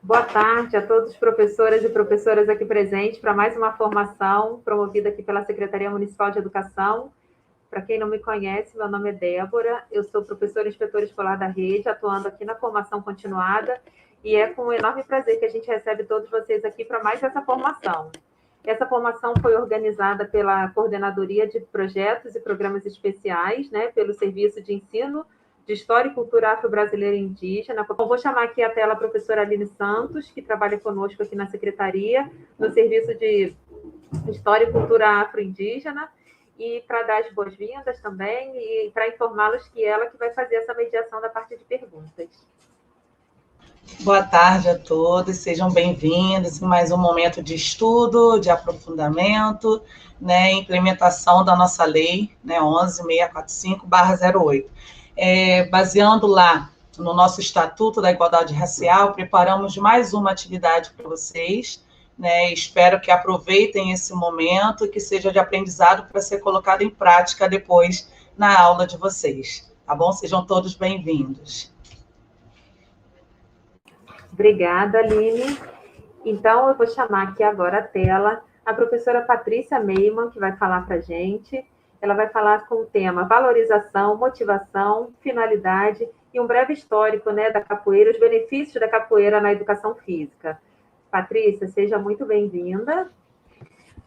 Boa tarde a todos os professores e professoras aqui presentes para mais uma formação promovida aqui pela Secretaria Municipal de Educação. Para quem não me conhece, meu nome é Débora, eu sou professora inspetora escolar da rede, atuando aqui na formação continuada, e é com um enorme prazer que a gente recebe todos vocês aqui para mais essa formação. Essa formação foi organizada pela Coordenadoria de Projetos e Programas Especiais, né, pelo Serviço de Ensino de História e Cultura Afro-Brasileira e Indígena. Eu vou chamar aqui a tela a professora Aline Santos, que trabalha conosco aqui na Secretaria, no Serviço de História e Cultura Afro-Indígena, e para dar as boas-vindas também, e para informá-los que ela que vai fazer essa mediação da parte de perguntas. Boa tarde a todos, sejam bem-vindos em mais um momento de estudo, de aprofundamento, né, implementação da nossa lei, né, 11.645/08. Baseando lá no nosso Estatuto da Igualdade Racial, preparamos mais uma atividade para vocês, né, espero que aproveitem esse momento e que seja de aprendizado para ser colocado em prática depois na aula de vocês, tá bom? Sejam todos bem-vindos. Obrigada, Aline. Então, eu vou chamar aqui agora a tela a professora Patrícia Meiman, que vai falar para a gente. Ela vai falar com o tema valorização, motivação, finalidade e um breve histórico, né, da capoeira, os benefícios da capoeira na educação física. Patrícia, seja muito bem-vinda.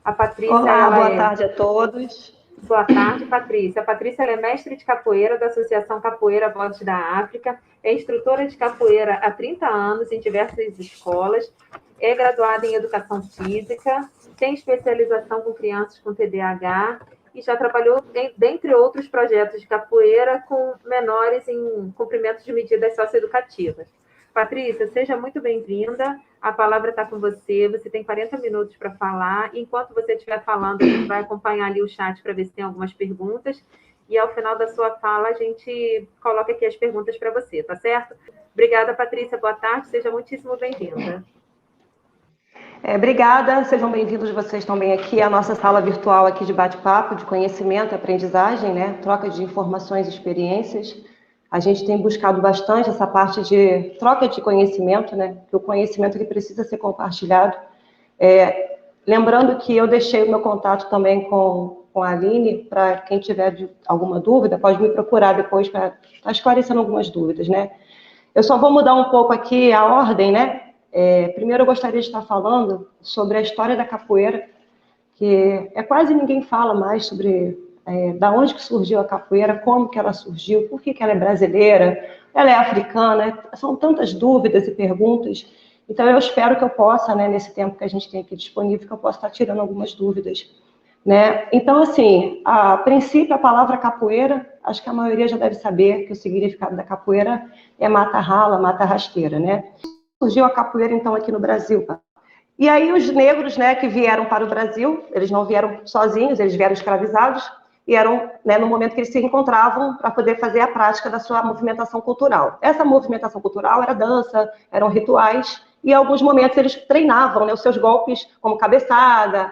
A Patrícia, olá, boa tarde a todos. Boa tarde, Patrícia. A Patrícia é mestre de capoeira da Associação Capoeira Vozes da África, é instrutora de capoeira há 30 anos em diversas escolas, é graduada em Educação Física, tem especialização com crianças com TDAH e já trabalhou, dentre outros projetos de capoeira, com menores em cumprimento de medidas socioeducativas. Patrícia, seja muito bem-vinda. A palavra está com você. Você tem 40 minutos para falar. Enquanto você estiver falando, a gente vai acompanhar ali o chat para ver se tem algumas perguntas. E ao final da sua fala, a gente coloca aqui as perguntas para você, tá certo? Obrigada, Patrícia. Boa tarde. Seja muitíssimo bem-vinda. Obrigada. Sejam bem-vindos vocês também aqui à nossa sala virtual aqui de bate-papo, de conhecimento e aprendizagem, né? Troca de informações e experiências. A gente tem buscado bastante essa parte de troca de conhecimento, né? Que o conhecimento ele precisa ser compartilhado. Lembrando que eu deixei o meu contato também com a Aline, para quem tiver alguma dúvida, pode me procurar depois para estar esclarecendo algumas dúvidas, né? Eu só vou mudar um pouco aqui a ordem, né? Primeiro eu gostaria de estar falando sobre a história da capoeira, que quase ninguém fala mais sobre da onde que surgiu a capoeira, como que ela surgiu, por que ela é brasileira, ela é africana, são tantas dúvidas e perguntas. Então, eu espero que eu possa, né, nesse tempo que a gente tem aqui disponível, que eu possa estar tirando algumas dúvidas, né? Então, assim, a princípio, a palavra capoeira, acho que a maioria já deve saber que o significado da capoeira é mata-rala, mata-rasteira, né? Surgiu a capoeira, então, aqui no Brasil. E aí, os negros, né, que vieram para o Brasil, eles não vieram sozinhos, eles vieram escravizados, e eram, né, no momento que eles se encontravam para poder fazer a prática da sua movimentação cultural. Essa movimentação cultural era dança, eram rituais, e em alguns momentos eles treinavam, né, os seus golpes, como cabeçada,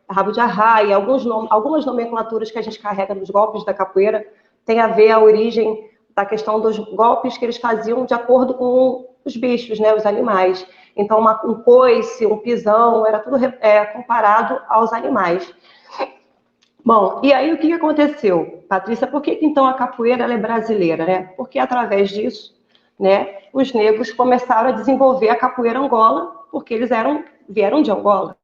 rabo de arraia, algumas nomenclaturas que a gente carrega nos golpes da capoeira, tem a ver a origem da questão dos golpes que eles faziam de acordo com os bichos, né, os animais. Então, um coice, um pisão, era tudo comparado aos animais. Bom, e aí o que aconteceu, Patrícia? Por que então a capoeira ela é brasileira, né? Porque através disso, né, os negros começaram a desenvolver a capoeira Angola, porque eles vieram de Angola,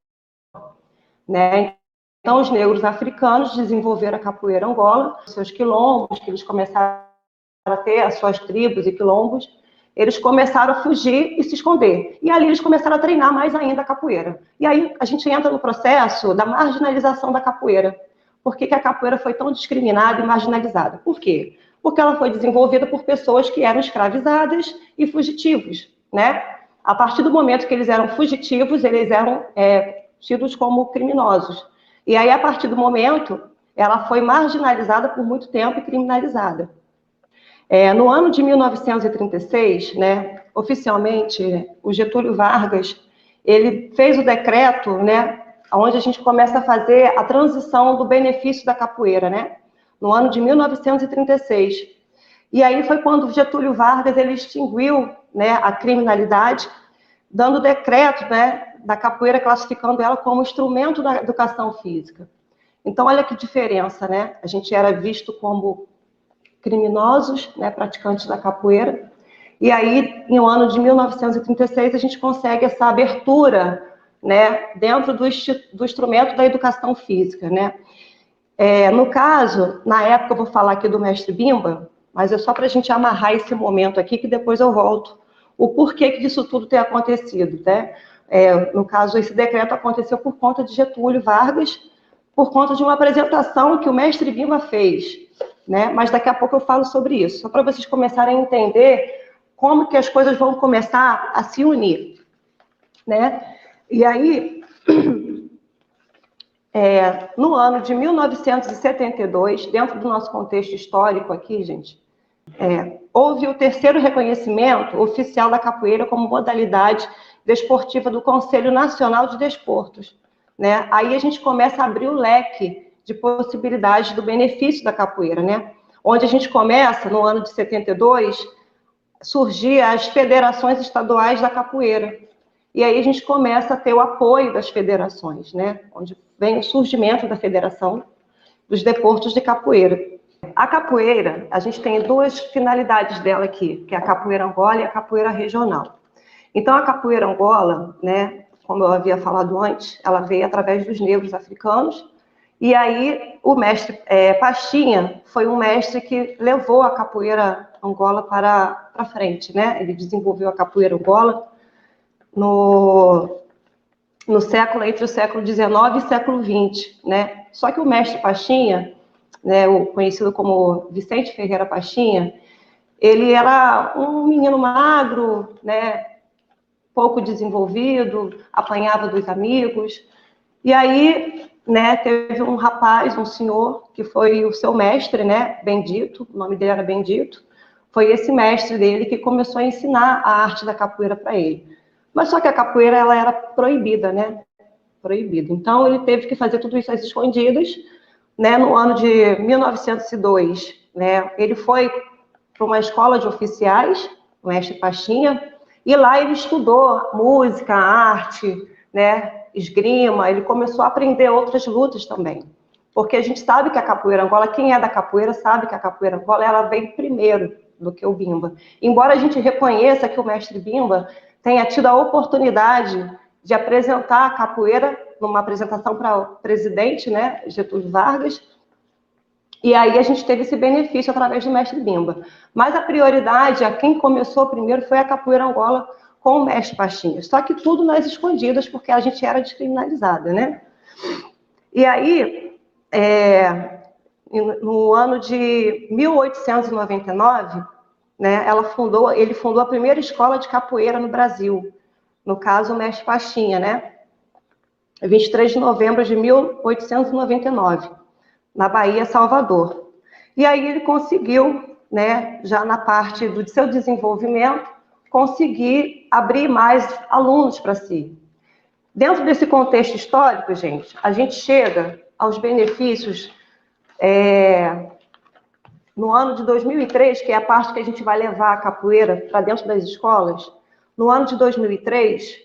né? Então os negros africanos desenvolveram a capoeira Angola, seus quilombos, que eles começaram a ter as suas tribos e quilombos, eles começaram a fugir e se esconder. E ali eles começaram a treinar mais ainda a capoeira. E aí a gente entra no processo da marginalização da capoeira. Por que a capoeira foi tão discriminada e marginalizada? Por quê? Porque ela foi desenvolvida por pessoas que eram escravizadas e fugitivos, né? A partir do momento que eles eram fugitivos, eles eram tidos como criminosos. E aí, a partir do momento, ela foi marginalizada por muito tempo e criminalizada. No ano de 1936, né, oficialmente, o Getúlio Vargas, ele fez o decreto, né, onde a gente começa a fazer a transição do benefício da capoeira, né? No ano de 1936. E aí foi quando Getúlio Vargas ele extinguiu né, a criminalidade, dando decreto, né, da capoeira, classificando ela como instrumento da educação física. Então, olha que diferença, né? A gente era visto como criminosos, né, praticantes da capoeira, e aí, no ano de 1936, a gente consegue essa abertura, né, dentro do instrumento da educação física, né? No caso, na época, eu vou falar aqui do mestre Bimba, mas é só para a gente amarrar esse momento aqui, que depois eu volto. O porquê que disso tudo tem acontecido, né? No caso, esse decreto aconteceu por conta de Getúlio Vargas, por conta de uma apresentação que o mestre Bimba fez, né? Mas daqui a pouco eu falo sobre isso, só para vocês começarem a entender como que as coisas vão começar a se unir, né? E aí, no ano de 1972, dentro do nosso contexto histórico aqui, gente, houve o terceiro reconhecimento oficial da capoeira como modalidade desportiva do Conselho Nacional de Desportos, né? Aí a gente começa a abrir o leque de possibilidades do benefício da capoeira, né? Onde a gente começa, no ano de 72, surgir as federações estaduais da capoeira. E aí a gente começa a ter o apoio das federações, né? Onde vem o surgimento da Federação dos Desportos de Capoeira. A capoeira, a gente tem duas finalidades dela aqui, que é a capoeira Angola e a capoeira regional. Então, a capoeira Angola, né, como eu havia falado antes, ela veio através dos negros africanos, e aí o mestre Pastinha foi um mestre que levou a capoeira Angola para frente, né? Ele desenvolveu a capoeira Angola no século, entre o século XIX e século XX, né? Só que o mestre Pastinha, né, o conhecido como Vicente Ferreira Pastinha, ele era um menino magro, né, pouco desenvolvido, apanhava dos amigos, e aí, né, teve um rapaz, um senhor, que foi o seu mestre, né, Bendito, o nome dele era Bendito, foi esse mestre dele que começou a ensinar a arte da capoeira para ele. Mas só que a capoeira, ela era proibida, né, proibida. Então, ele teve que fazer tudo isso às escondidas, né, no ano de 1902, né, ele foi para uma escola de oficiais, o mestre Pastinha, e lá ele estudou música, arte, né, esgrima, ele começou a aprender outras lutas também. Porque a gente sabe que a capoeira Angola, quem é da capoeira sabe que a capoeira Angola, ela vem primeiro do que o Bimba. Embora a gente reconheça que o mestre Bimba tenha tido a oportunidade de apresentar a capoeira numa apresentação para o presidente, né, Getúlio Vargas, e aí a gente teve esse benefício através do mestre Bimba. Mas a prioridade, a quem começou primeiro, foi a capoeira Angola com o mestre Pastinha. Só que tudo nas escondidas, porque a gente era descriminalizada, né? E aí, no ano de 1899, né, ele fundou a primeira escola de capoeira no Brasil. No caso, o mestre Pastinha, né? 23 de novembro de 1899. Na Bahia, Salvador. E aí ele conseguiu, né, já na parte do seu desenvolvimento, conseguir abrir mais alunos para si. Dentro desse contexto histórico, gente, a gente chega aos benefícios no ano de 2003, que é a parte que a gente vai levar a capoeira para dentro das escolas. No ano de 2003,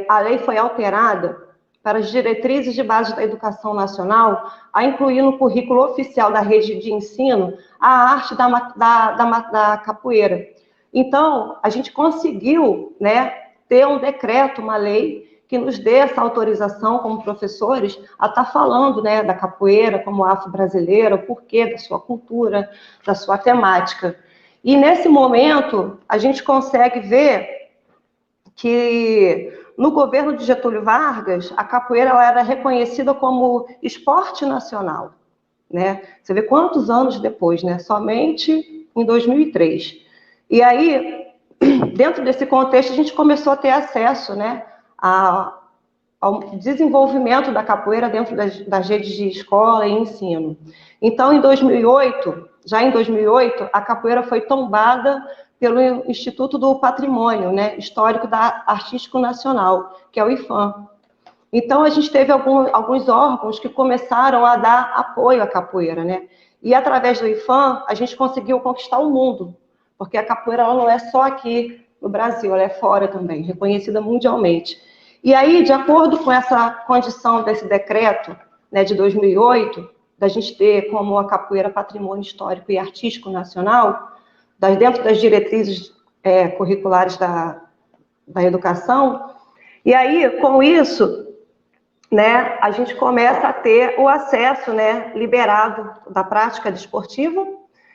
a lei foi alterada para as diretrizes de base da educação nacional, a incluir no currículo oficial da rede de ensino a arte da capoeira. Então, a gente conseguiu, né, ter um decreto, uma lei, que nos dê essa autorização como professores a estar falando, né, da capoeira como afro-brasileira, o porquê da sua cultura, da sua temática. E nesse momento, a gente consegue ver que no governo de Getúlio Vargas, a capoeira ela era reconhecida como esporte nacional, né? Você vê quantos anos depois, né? Somente em 2003. E aí, dentro desse contexto, a gente começou a ter acesso, né, ao desenvolvimento da capoeira dentro das redes de escola e ensino. Então, em 2008, a capoeira foi tombada pelo Instituto do Patrimônio, né, Histórico Artístico Nacional, que é o IPHAN. Então, a gente teve alguns órgãos que começaram a dar apoio à capoeira, né? E, através do IPHAN, a gente conseguiu conquistar o mundo, porque a capoeira ela não é só aqui no Brasil, ela é fora também, reconhecida mundialmente. E aí, de acordo com essa condição desse decreto, né, de 2008, da gente ter como a capoeira patrimônio histórico e artístico nacional, dentro das diretrizes curriculares da educação, e aí, com isso, né, a gente começa a ter o acesso, né, liberado da prática desportiva,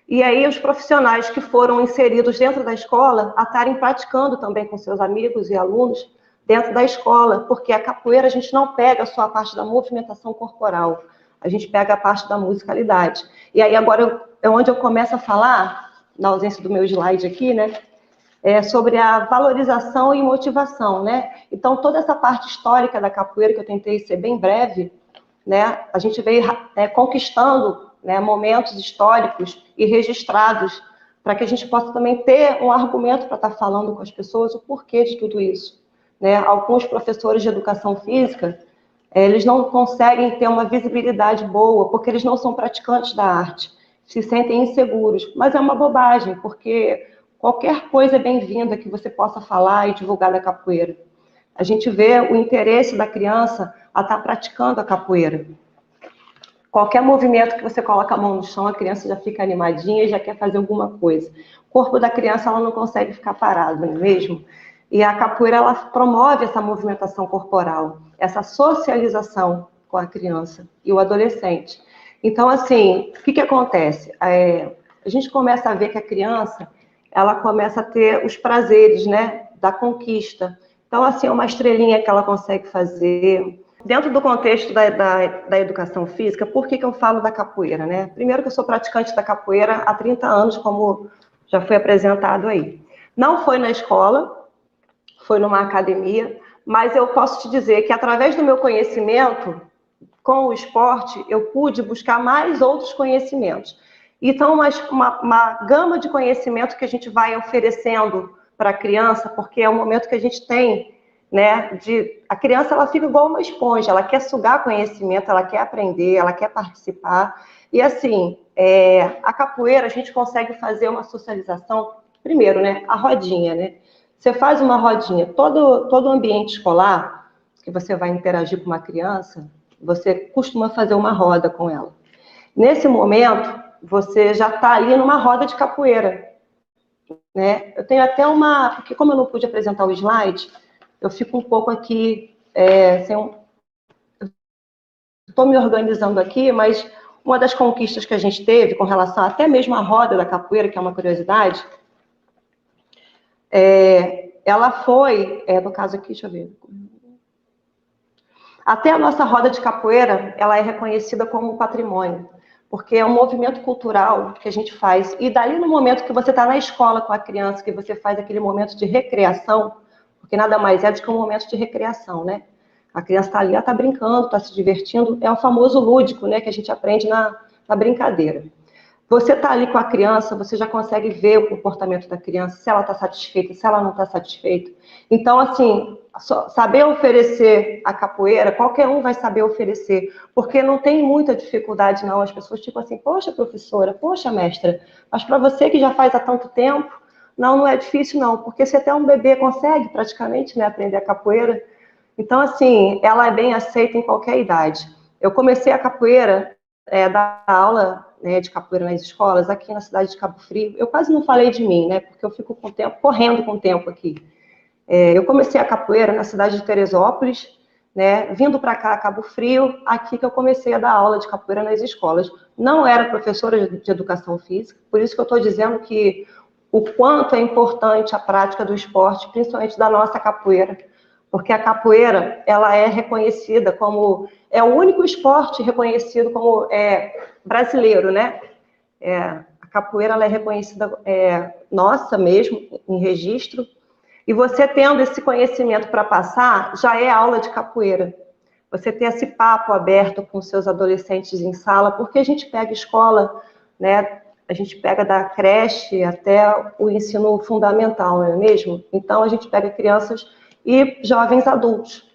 e aí os profissionais que foram inseridos dentro da escola a estarem praticando também com seus amigos e alunos dentro da escola, porque a capoeira a gente não pega só a parte da movimentação corporal, a gente pega a parte da musicalidade. E aí agora é onde eu começo a falar, na ausência do meu slide aqui, né, sobre a valorização e motivação, né? Então, toda essa parte histórica da capoeira, que eu tentei ser bem breve, né? A gente veio conquistando, né, momentos históricos e registrados, para que a gente possa também ter um argumento para estar falando com as pessoas o porquê de tudo isso, né? Alguns professores de educação física, eles não conseguem ter uma visibilidade boa, porque eles não são praticantes da arte, se sentem inseguros, mas é uma bobagem, porque qualquer coisa é bem-vinda que você possa falar e divulgar da capoeira. A gente vê o interesse da criança a estar praticando a capoeira. Qualquer movimento que você coloca a mão no chão, a criança já fica animadinha e já quer fazer alguma coisa. O corpo da criança, ela não consegue ficar parado, não é mesmo? E a capoeira, ela promove essa movimentação corporal, essa socialização com a criança e o adolescente. Então, assim, o que acontece? A gente começa a ver que a criança, ela começa a ter os prazeres, né, da conquista. Então, assim, é uma estrelinha que ela consegue fazer. Dentro do contexto da educação física, por que eu falo da capoeira, né? Primeiro que eu sou praticante da capoeira há 30 anos, como já foi apresentado aí. Não foi na escola, foi numa academia, mas eu posso te dizer que através do meu conhecimento com o esporte, eu pude buscar mais outros conhecimentos. Então, uma gama de conhecimento que a gente vai oferecendo para a criança, porque é o momento que a gente tem, né, a criança, ela fica igual uma esponja, ela quer sugar conhecimento, ela quer aprender, ela quer participar. E assim, a capoeira, a gente consegue fazer uma socialização, primeiro, né, a rodinha, né? Você faz uma rodinha, todo ambiente escolar, que você vai interagir com uma criança, você costuma fazer uma roda com ela. Nesse momento, você já está ali numa roda de capoeira, né? Eu tenho até porque como eu não pude apresentar o slide, eu fico um pouco aqui, estou me organizando aqui, mas uma das conquistas que a gente teve com relação até mesmo à roda da capoeira, que é uma curiosidade, ela foi, no caso aqui, deixa eu ver. Até a nossa roda de capoeira, ela é reconhecida como patrimônio, porque é um movimento cultural que a gente faz. E dali no momento que você está na escola com a criança, que você faz aquele momento de recreação, porque nada mais é do que um momento de recreação, né? A criança está ali, ela está brincando, está se divertindo, é o famoso lúdico, né, que a gente aprende na brincadeira. Você está ali com a criança, você já consegue ver o comportamento da criança, se ela está satisfeita, se ela não está satisfeita. Então, assim, saber oferecer a capoeira, qualquer um vai saber oferecer, porque não tem muita dificuldade, não. As pessoas ficam assim, poxa, professora, poxa, mestra, mas para você que já faz há tanto tempo, não é difícil, não, porque se até um bebê consegue, praticamente, né, aprender a capoeira. Então, assim, ela é bem aceita em qualquer idade. Eu comecei a capoeira, dar aula, né, de capoeira nas escolas, aqui na cidade de Cabo Frio. Eu quase não falei de mim, né, porque eu fico com o tempo, correndo com o tempo aqui. Eu comecei a capoeira na cidade de Teresópolis, né, vindo para cá, Cabo Frio, aqui que eu comecei a dar aula de capoeira nas escolas. Não era professora de educação física, por isso que eu estou dizendo que o quanto é importante a prática do esporte, principalmente da nossa capoeira, porque a capoeira, ela é reconhecida como, é o único esporte reconhecido como brasileiro, né? A capoeira, ela é reconhecida nossa mesmo, em registro, e você tendo esse conhecimento para passar, já é aula de capoeira. Você ter esse papo aberto com seus adolescentes em sala, porque a gente pega escola, né? A gente pega da creche até o ensino fundamental, não é mesmo? Então, a gente pega crianças e jovens adultos,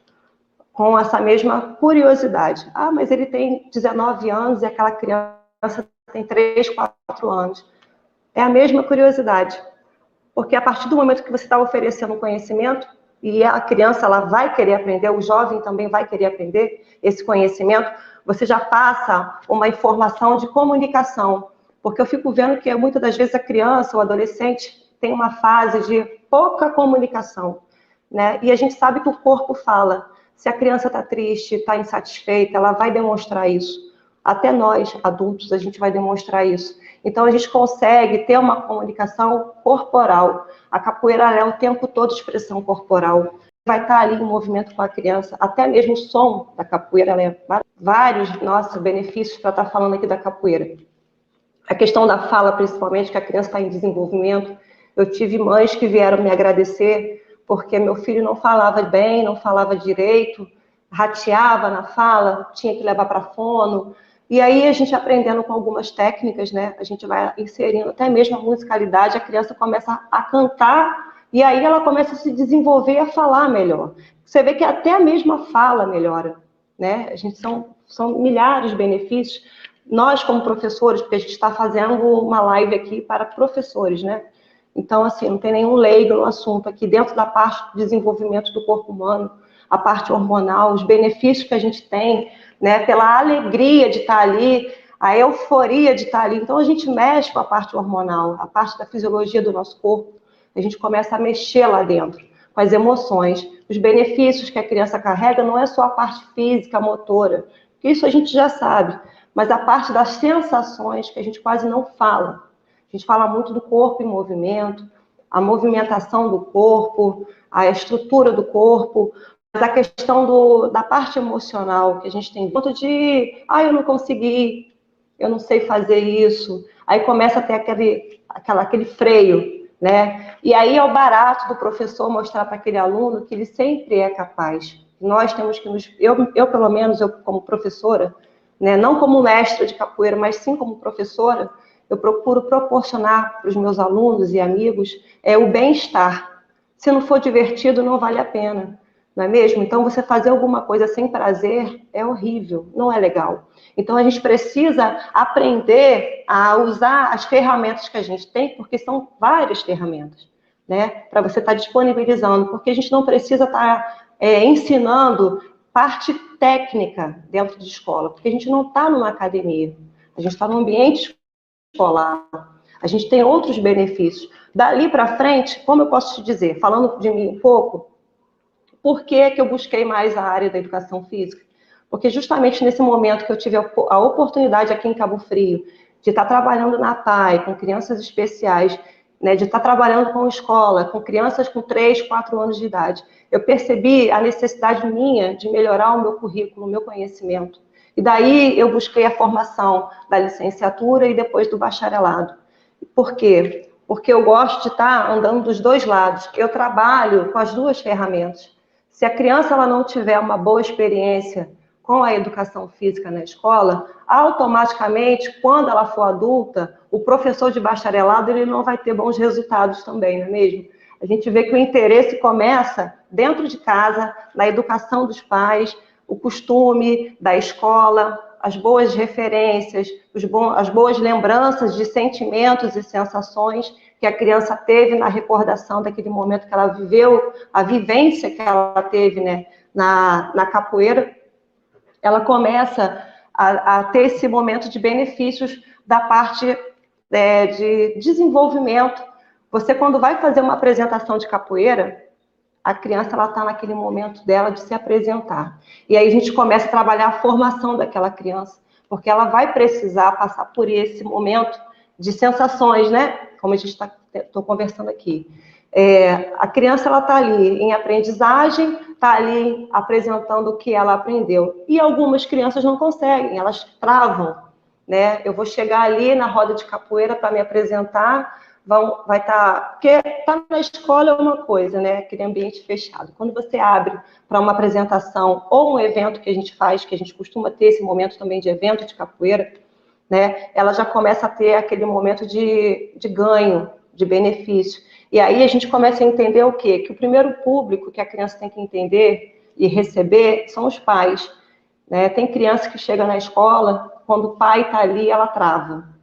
com essa mesma curiosidade. Ah, mas ele tem 19 anos e aquela criança tem 3, 4 anos. É a mesma curiosidade. Porque a partir do momento que você está oferecendo um conhecimento, e a criança ela vai querer aprender, o jovem também vai querer aprender esse conhecimento, você já passa uma informação de comunicação. Porque eu fico vendo que muitas das vezes a criança, o adolescente, tem uma fase de pouca comunicação, né? E a gente sabe que o corpo fala. Se a criança está triste, está insatisfeita, ela vai demonstrar isso. Até nós, adultos, a gente vai demonstrar isso. Então, a gente consegue ter uma comunicação corporal. A capoeira é o tempo todo expressão corporal. Vai estar ali em movimento com a criança. Até mesmo o som da capoeira, é vários, nossa, benefícios para estar falando aqui da capoeira. A questão da fala, principalmente, que a criança está em desenvolvimento. Eu tive mães que vieram me agradecer porque meu filho não falava bem, não falava direito, rateava na fala, tinha que levar para fono. E aí a gente aprendendo com algumas técnicas, né? A gente vai inserindo até mesmo a musicalidade, a criança começa a cantar e aí ela começa a se desenvolver e a falar melhor. Você vê que até a mesma fala melhora, né? A gente são milhares de benefícios. Nós, como professores, porque a gente está fazendo uma live aqui para professores, né? Então, assim, não tem nenhum leigo no assunto aqui, dentro da parte do desenvolvimento do corpo humano, a parte hormonal, os benefícios que a gente tem, né? Pela alegria de estar ali, a euforia de estar ali. Então, a gente mexe com a parte hormonal, a parte da fisiologia do nosso corpo. A gente começa a mexer lá dentro, com as emoções. Os benefícios que a criança carrega não é só a parte física, motora, porque isso a gente já sabe, mas a parte das sensações que a gente quase não fala. A gente fala muito do corpo em movimento, a movimentação do corpo, a estrutura do corpo, mas a questão da parte emocional que a gente tem dentro de, eu não consegui, eu não sei fazer isso, aí começa a ter aquele freio, né? E aí é o barato do professor mostrar para aquele aluno que ele sempre é capaz. Nós temos que eu pelo menos, eu como professora, né, não como mestra de capoeira, mas sim como professora, eu procuro proporcionar para os meus alunos e amigos o bem-estar. Se não for divertido, não vale a pena, não é mesmo? Então, você fazer alguma coisa sem prazer é horrível, não é legal. Então, a gente precisa aprender a usar as ferramentas que a gente tem, porque são várias ferramentas, né? Para você estar disponibilizando, porque a gente não precisa estar ensinando parte técnica dentro de escola, porque a gente não está numa academia, a gente está num ambiente escolar, a gente tem outros benefícios. Dali para frente, como eu posso te dizer, falando de mim um pouco, por que eu busquei mais a área da educação física? Porque justamente nesse momento que eu tive a oportunidade aqui em Cabo Frio, de estar trabalhando na PAI, com crianças especiais, né, de estar trabalhando com escola, com crianças com 3, 4 anos de idade, eu percebi a necessidade minha de melhorar o meu currículo, o meu conhecimento. E daí eu busquei a formação da licenciatura e depois do bacharelado. Por quê? Porque eu gosto de estar andando dos dois lados. Eu trabalho com as duas ferramentas. Se a criança ela não tiver uma boa experiência com a educação física na escola, automaticamente, quando ela for adulta, o professor de bacharelado ele não vai ter bons resultados também, não é mesmo? A gente vê que o interesse começa dentro de casa, na educação dos pais, o costume da escola, as boas referências, as boas lembranças de sentimentos e sensações que a criança teve na recordação daquele momento que ela viveu, a vivência que ela teve, né, na capoeira, ela começa a ter esse momento de benefícios da parte de desenvolvimento. Você, quando vai fazer uma apresentação de capoeira, a criança está naquele momento dela de se apresentar. E aí a gente começa a trabalhar a formação daquela criança, porque ela vai precisar passar por esse momento de sensações, né? Como a gente está conversando aqui. A criança está ali em aprendizagem, está ali apresentando o que ela aprendeu. E algumas crianças não conseguem, elas travam, né? Eu vou chegar ali na roda de capoeira para me apresentar, vai estar... Porque estar na escola é uma coisa, né? Aquele ambiente fechado. Quando você abre para uma apresentação ou um evento que a gente faz, que a gente costuma ter esse momento também de evento de capoeira, né? Ela já começa a ter aquele momento de ganho, de benefício. E aí a gente começa a entender o quê? Que o primeiro público que a criança tem que entender e receber são os pais, né? Tem criança que chega na escola, quando o pai está ali, ela trava.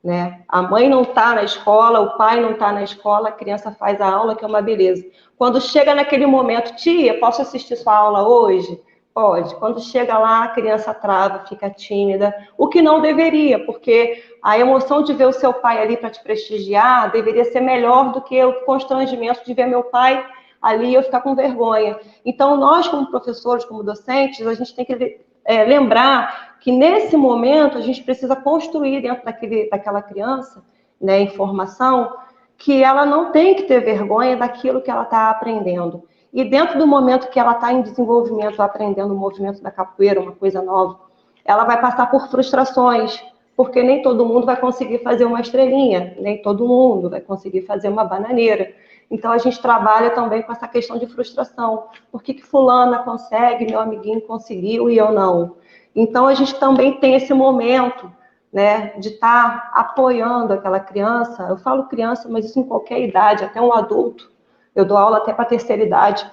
né? A mãe não está na escola, o pai não está na escola, a criança faz a aula, que é uma beleza. Quando chega naquele momento, tia, posso assistir sua aula hoje? Pode. Quando chega lá, a criança trava, fica tímida, o que não deveria, porque a emoção de ver o seu pai ali para te prestigiar deveria ser melhor do que o constrangimento de ver meu pai ali e eu ficar com vergonha. Então, nós, como professores, como docentes, a gente tem que lembrar que, nesse momento, a gente precisa construir dentro daquela criança, né, informação, que ela não tem que ter vergonha daquilo que ela está aprendendo. E dentro do momento que ela está em desenvolvimento, aprendendo o movimento da capoeira, uma coisa nova, ela vai passar por frustrações, porque nem todo mundo vai conseguir fazer uma estrelinha, nem todo mundo vai conseguir fazer uma bananeira. Então, a gente trabalha também com essa questão de frustração. Por que fulana consegue, meu amiguinho conseguiu e eu não? Então, a gente também tem esse momento, né, de estar apoiando aquela criança. Eu falo criança, mas isso em qualquer idade, até um adulto. Eu dou aula até para a terceira idade.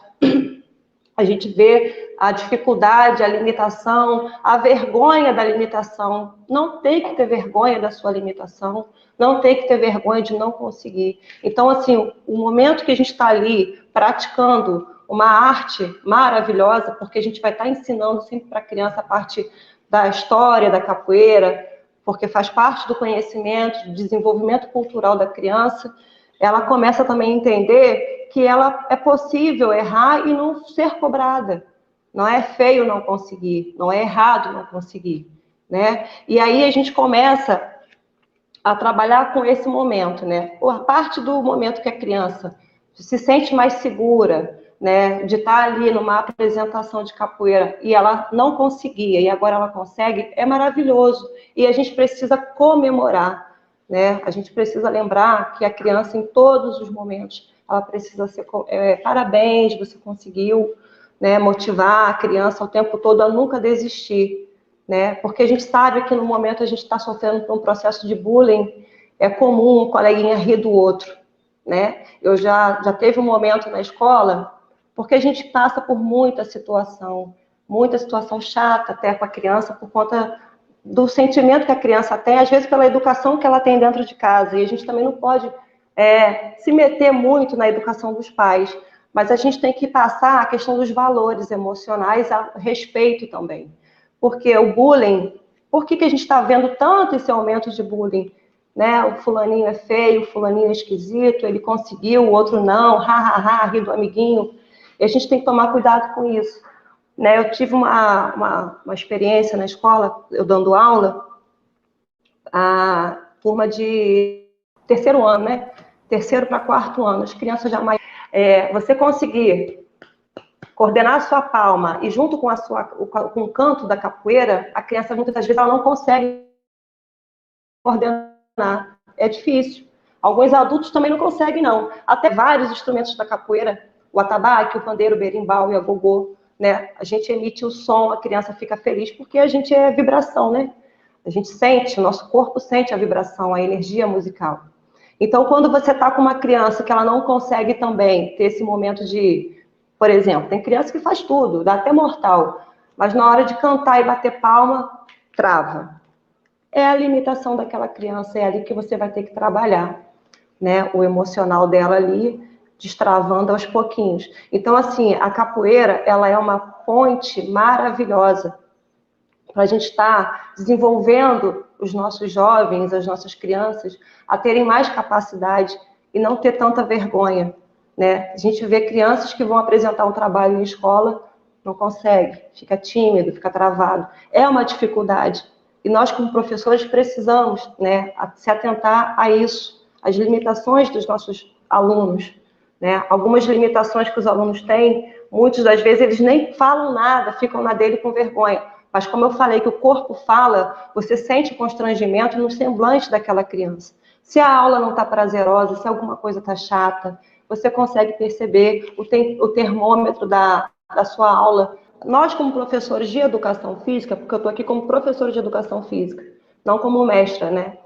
A gente vê a dificuldade, a limitação, a vergonha da limitação. Não tem que ter vergonha da sua limitação, não tem que ter vergonha de não conseguir. Então, assim, o momento que a gente está ali praticando uma arte maravilhosa, porque a gente vai estar ensinando sempre para a criança a parte da história da capoeira, porque faz parte do conhecimento, do desenvolvimento cultural da criança, ela começa também a entender que ela é possível errar e não ser cobrada. Não é feio não conseguir, não é errado não conseguir, né? E aí a gente começa a trabalhar com esse momento, né? A parte do momento que a criança se sente mais segura, né? De estar ali numa apresentação de capoeira e ela não conseguia e agora ela consegue, é maravilhoso. E a gente precisa comemorar, né? A gente precisa lembrar que a criança, em todos os momentos, ela precisa ser parabéns, você conseguiu, né, motivar a criança o tempo todo a nunca desistir, né? Porque a gente sabe que no momento a gente está sofrendo por um processo de bullying, é comum um coleguinha rir do outro, né? Eu já teve um momento na escola, porque a gente passa por muita situação chata até com a criança, por conta do sentimento que a criança tem, às vezes pela educação que ela tem dentro de casa, e a gente também não pode se meter muito na educação dos pais, mas a gente tem que passar a questão dos valores emocionais a respeito também. Porque o bullying, por que a gente está vendo tanto esse aumento de bullying? Né? O fulaninho é feio, o fulaninho é esquisito, ele conseguiu, o outro não, ri do amiguinho. E a gente tem que tomar cuidado com isso. Né? Eu tive uma experiência na escola, eu dando aula, a turma de terceiro ano, né? Terceiro para quarto ano, as crianças já mais... você conseguir coordenar a sua palma e junto com com o canto da capoeira, a criança muitas das vezes ela não consegue coordenar. É difícil. Alguns adultos também não conseguem, não. Até vários instrumentos da capoeira, o atabaque, o pandeiro, o berimbau e a gogô, né? A gente emite o som, a criança fica feliz porque a gente é vibração, né? A gente sente, o nosso corpo sente a vibração, a energia musical. Então, quando você está com uma criança que ela não consegue também ter esse momento de... Por exemplo, tem criança que faz tudo, dá até mortal, mas na hora de cantar e bater palma, trava. É a limitação daquela criança, é ali que você vai ter que trabalhar, né? O emocional dela ali, destravando aos pouquinhos. Então, assim, a capoeira, ela é uma ponte maravilhosa para a gente estar desenvolvendo os nossos jovens, as nossas crianças, a terem mais capacidade e não ter tanta vergonha, né? A gente vê crianças que vão apresentar um trabalho em escola, não consegue, fica tímido, fica travado. É uma dificuldade. E nós, como professores, precisamos, né, se atentar a isso, as limitações dos nossos alunos, né? Algumas limitações que os alunos têm, muitas das vezes eles nem falam nada, ficam na dele com vergonha. Mas como eu falei que o corpo fala, você sente constrangimento no semblante daquela criança. Se a aula não está prazerosa, se alguma coisa está chata, você consegue perceber o termômetro da sua aula. Nós, como professores de educação física, porque eu estou aqui como professora de educação física, não como mestra, né?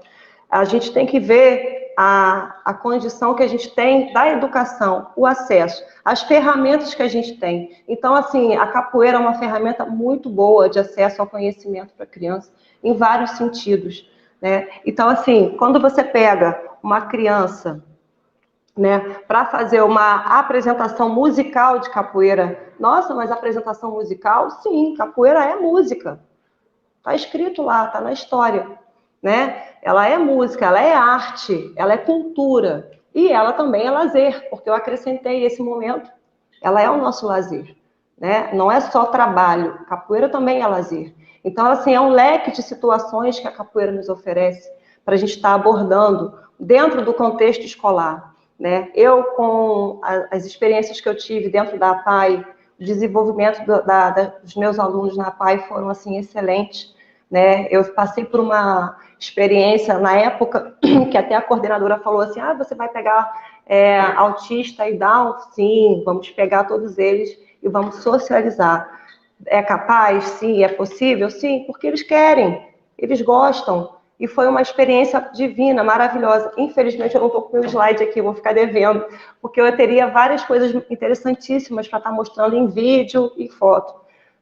A gente tem que ver a condição que a gente tem da educação, o acesso, as ferramentas que a gente tem. Então, assim, a capoeira é uma ferramenta muito boa de acesso ao conhecimento para a criança, em vários sentidos, né? Então, assim, quando você pega uma criança, né, para fazer uma apresentação musical de capoeira, nossa, mas apresentação musical? Sim, capoeira é música. Está escrito lá, está na história, né? Ela é música, ela é arte, ela é cultura. E ela também é lazer, porque eu acrescentei esse momento. Ela é o nosso lazer, né? Não é só trabalho, capoeira também é lazer. Então, assim, é um leque de situações que a capoeira nos oferece para a gente estar abordando dentro do contexto escolar, né? Eu, com as experiências que eu tive dentro da APAE, o desenvolvimento dos meus alunos na APAE foram, assim, excelentes, né? Eu passei por uma experiência na época que até a coordenadora falou assim, você vai pegar autista e Down? Sim, vamos pegar todos eles e vamos socializar. É capaz? Sim. É possível? Sim, porque eles querem, eles gostam. E foi uma experiência divina, maravilhosa. Infelizmente, eu não estou com o meu slide aqui, eu vou ficar devendo, porque eu teria várias coisas interessantíssimas para estar mostrando em vídeo e foto,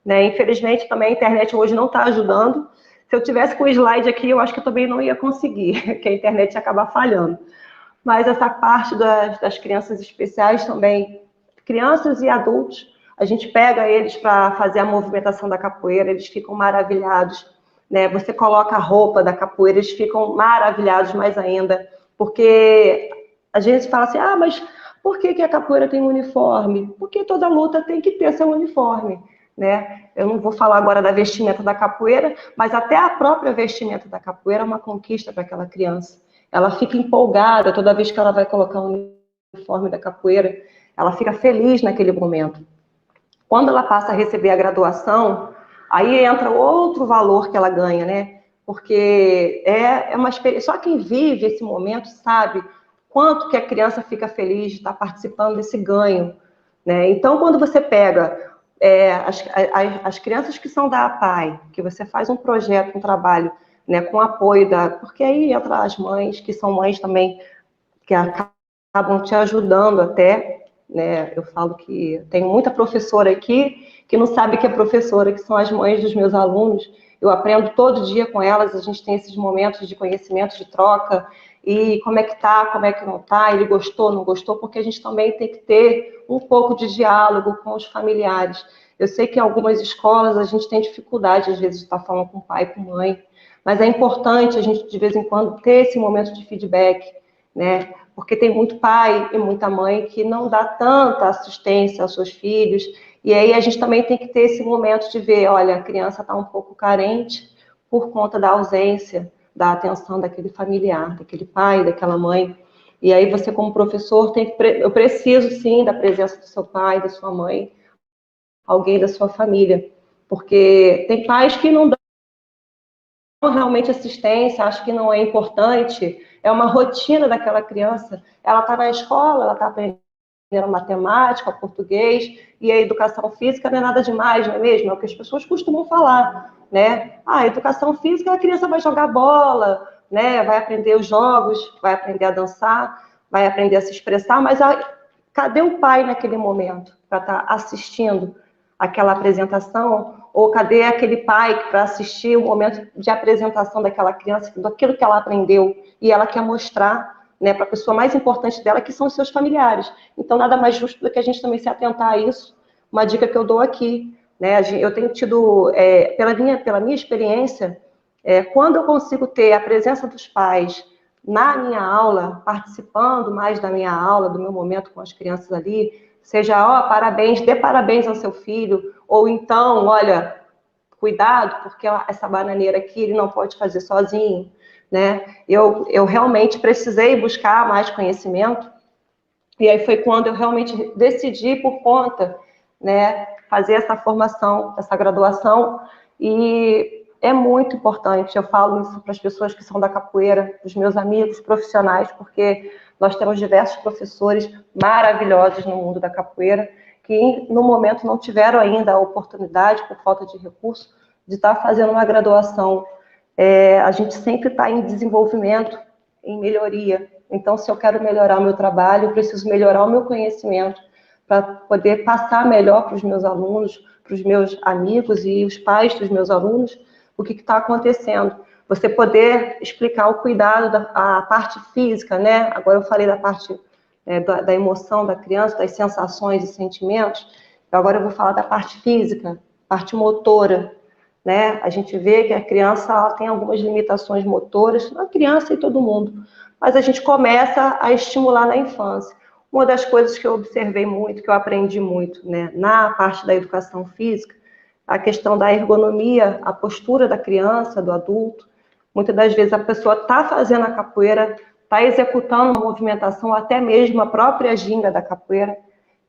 né? Infelizmente, também a internet hoje não está ajudando. Se eu tivesse com o slide aqui, eu acho que eu também não ia conseguir, que a internet ia acabar falhando. Mas essa parte das crianças especiais também, crianças e adultos, a gente pega eles para fazer a movimentação da capoeira, eles ficam maravilhados, né? Você coloca a roupa da capoeira, eles ficam maravilhados mais ainda, porque a gente fala assim, mas por que a capoeira tem um uniforme? Porque toda luta tem que ter seu uniforme, né? Eu não vou falar agora da vestimenta da capoeira, mas até a própria vestimenta da capoeira é uma conquista para aquela criança. Ela fica empolgada toda vez que ela vai colocar o uniforme da capoeira, ela fica feliz naquele momento. Quando ela passa a receber a graduação, aí entra outro valor que ela ganha, né? Porque é uma experiência, só quem vive esse momento sabe quanto que a criança fica feliz de estar participando desse ganho, né? Então, quando você pega as crianças que são da APAE, que você faz um projeto, um trabalho, né, com apoio porque aí entra as mães, que são mães também, que acabam te ajudando até, né? Eu falo que tem muita professora aqui que não sabe que é professora, que são as mães dos meus alunos. Eu aprendo todo dia com elas, a gente tem esses momentos de conhecimento, de troca, e como é que tá, como é que não tá, ele gostou, não gostou, porque a gente também tem que ter um pouco de diálogo com os familiares. Eu sei que em algumas escolas a gente tem dificuldade, às vezes, de estar falando com pai, com mãe, mas é importante a gente, de vez em quando, ter esse momento de feedback, né? Porque tem muito pai e muita mãe que não dá tanta assistência aos seus filhos, e aí a gente também tem que ter esse momento de ver, olha, a criança está um pouco carente por conta da ausência da atenção daquele familiar, daquele pai, daquela mãe. E aí você, como professor, eu preciso, sim, da presença do seu pai, da sua mãe, alguém da sua família, porque tem pais que não dão realmente assistência, acham que não é importante, é uma rotina daquela criança, ela está na escola, ela está aprendendo matemática, português, e a educação física não é nada demais, não é mesmo? É o que as pessoas costumam falar, né? A educação física, a criança vai jogar bola, né? Vai aprender os jogos, vai aprender a dançar, vai aprender a se expressar, mas cadê o pai naquele momento para estar assistindo aquela apresentação? Ou cadê aquele pai para assistir o momento de apresentação daquela criança, daquilo que ela aprendeu, e ela quer mostrar, né, para a pessoa mais importante dela, que são os seus familiares. Então, nada mais justo do que a gente também se atentar a isso. Uma dica que eu dou aqui, né, eu tenho tido, pela minha experiência, quando eu consigo ter a presença dos pais na minha aula, participando mais da minha aula, do meu momento com as crianças ali, seja, parabéns, dê parabéns ao seu filho, ou então, olha, cuidado, porque essa bananeira aqui ele não pode fazer sozinho, né? Eu realmente precisei buscar mais conhecimento, e aí foi quando eu realmente decidi por conta, né, fazer essa formação, essa graduação, e é muito importante, eu falo isso para as pessoas que são da capoeira, os meus amigos profissionais, porque nós temos diversos professores maravilhosos no mundo da capoeira, que no momento não tiveram ainda a oportunidade, por falta de recurso, de estar fazendo uma graduação. A gente sempre está em desenvolvimento, em melhoria. Então, se eu quero melhorar o meu trabalho, eu preciso melhorar o meu conhecimento para poder passar melhor para os meus alunos, para os meus amigos e os pais dos meus alunos, o que está acontecendo. você poder explicar o cuidado, a parte física, né? Agora eu falei da parte da emoção da criança, das sensações e sentimentos, agora eu vou falar da parte física, parte motora, né? A gente vê que a criança ela tem algumas limitações motoras, a criança e todo mundo, mas a gente começa a estimular na infância. Uma das coisas que eu observei muito, que eu aprendi muito, né, na parte da educação física, a questão da ergonomia, a postura da criança, do adulto. Muitas das vezes a pessoa está fazendo a capoeira, está executando uma movimentação, até mesmo a própria ginga da capoeira,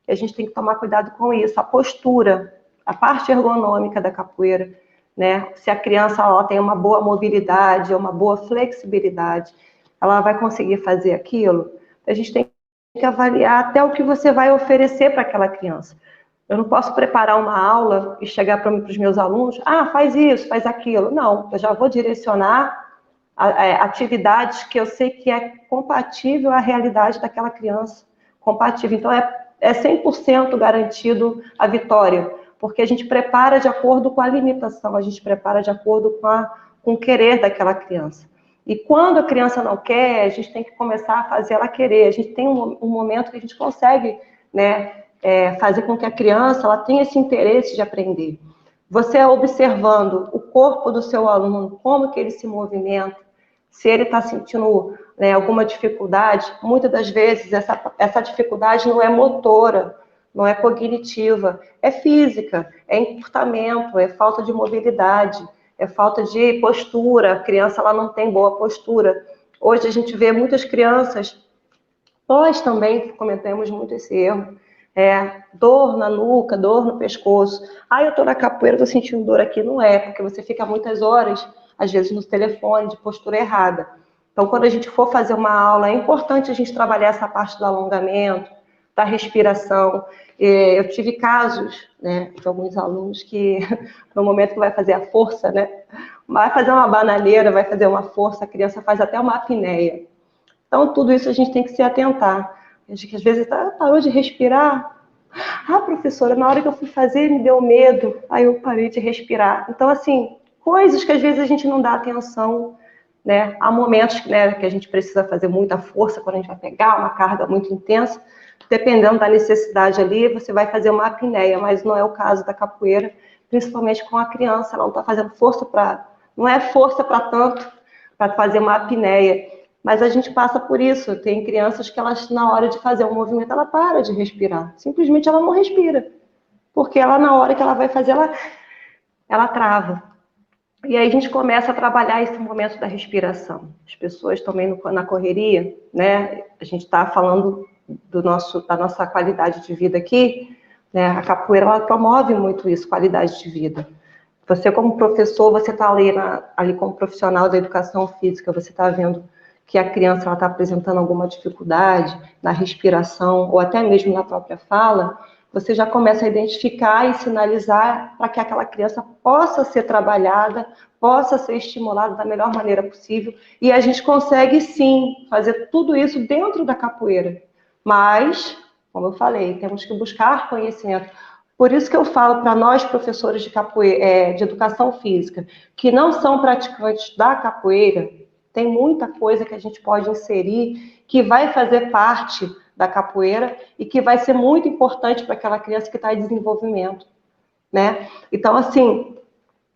e a gente tem que tomar cuidado com isso, a postura, a parte ergonômica da capoeira, né? Se a criança ela tem uma boa mobilidade, uma boa flexibilidade, ela vai conseguir fazer aquilo. A gente tem que avaliar até o que você vai oferecer para aquela criança. Eu não posso preparar uma aula e chegar para os meus alunos, faz isso, faz aquilo. Não, eu já vou direcionar atividades que eu sei que é compatível à realidade daquela criança. Compatível. Então, é 100% garantido a vitória, porque a gente prepara de acordo com a limitação, a gente prepara de acordo com o querer daquela criança. E quando a criança não quer, a gente tem que começar a fazer ela querer. A gente tem um momento que a gente consegue, né, fazer com que a criança ela tenha esse interesse de aprender. Você observando o corpo do seu aluno, como que ele se movimenta, se ele está sentindo, né, alguma dificuldade, muitas das vezes essa dificuldade não é motora, não é cognitiva, é física, é encurtamento, é falta de mobilidade, é falta de postura, a criança ela não tem boa postura. Hoje a gente vê muitas crianças, nós também cometemos muito esse erro, dor na nuca, dor no pescoço. Eu estou na capoeira, estou sentindo dor aqui. Não é, porque você fica muitas horas, às vezes, no telefone, de postura errada. Então, quando a gente for fazer uma aula, é importante a gente trabalhar essa parte do alongamento, da respiração. Eu tive casos, né, de alguns alunos que, no momento que vai fazer a força, né, vai fazer uma bananeira, vai fazer uma força, a criança faz até uma apneia. Então, tudo isso a gente tem que se atentar. Às vezes parou de respirar. Professora, na hora que eu fui fazer, me deu medo. Aí eu parei de respirar. Então, assim, coisas que às vezes a gente não dá atenção, né? Há momentos, né, que a gente precisa fazer muita força quando a gente vai pegar uma carga muito intensa. Dependendo da necessidade ali, você vai fazer uma apneia, mas não é o caso da capoeira, principalmente com a criança. Ela não está fazendo força para... Não é força para tanto, para fazer uma apneia. Mas a gente passa por isso. Tem crianças que elas, na hora de fazer um movimento, ela para de respirar. Simplesmente ela não respira. Porque ela, na hora que ela vai fazer, ela trava. E aí a gente começa a trabalhar esse momento da respiração. As pessoas também na correria, né? A gente está falando da nossa qualidade de vida aqui, né? A capoeira, ela promove muito isso, qualidade de vida. Você, como professor, você está ali como profissional da educação física, você está vendo que a criança está apresentando alguma dificuldade na respiração ou até mesmo na própria fala, você já começa a identificar e sinalizar para que aquela criança possa ser trabalhada, possa ser estimulada da melhor maneira possível, e a gente consegue sim fazer tudo isso dentro da capoeira. Mas, como eu falei, temos que buscar conhecimento. Por isso que eu falo para nós, professores de capoeira, de educação física, que não são praticantes da capoeira, tem muita coisa que a gente pode inserir que vai fazer parte da capoeira e que vai ser muito importante para aquela criança que está em desenvolvimento, né? Então, assim,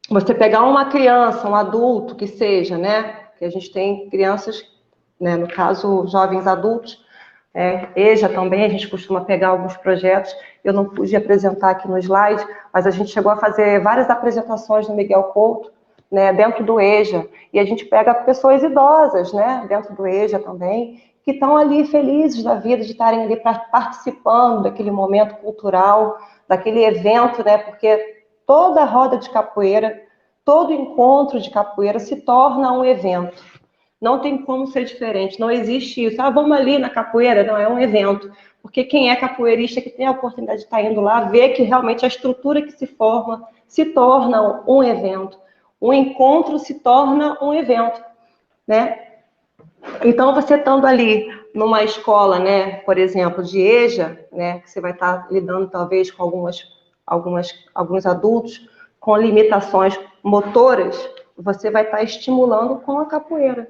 você pegar uma criança, um adulto que seja, né? Que a gente tem crianças, né? No caso, jovens adultos, EJA também, a gente costuma pegar alguns projetos. Eu não pude apresentar aqui no slide, mas a gente chegou a fazer várias apresentações no Miguel Couto, né, dentro do EJA, e a gente pega pessoas idosas, né, dentro do EJA também, que estão ali felizes da vida de estarem ali participando daquele momento cultural, daquele evento, né, porque toda roda de capoeira, todo encontro de capoeira se torna um evento. Não tem como ser diferente, não existe isso. Vamos ali na capoeira, não, é um evento. Porque quem é capoeirista, que tem a oportunidade de estar indo lá, vê que realmente a estrutura que se forma se torna um evento. Um encontro se torna um evento, né? Então, você estando ali numa escola, né, por exemplo, de EJA, né, que você vai estar lidando talvez com alguns adultos com limitações motoras, você vai estar estimulando com a capoeira.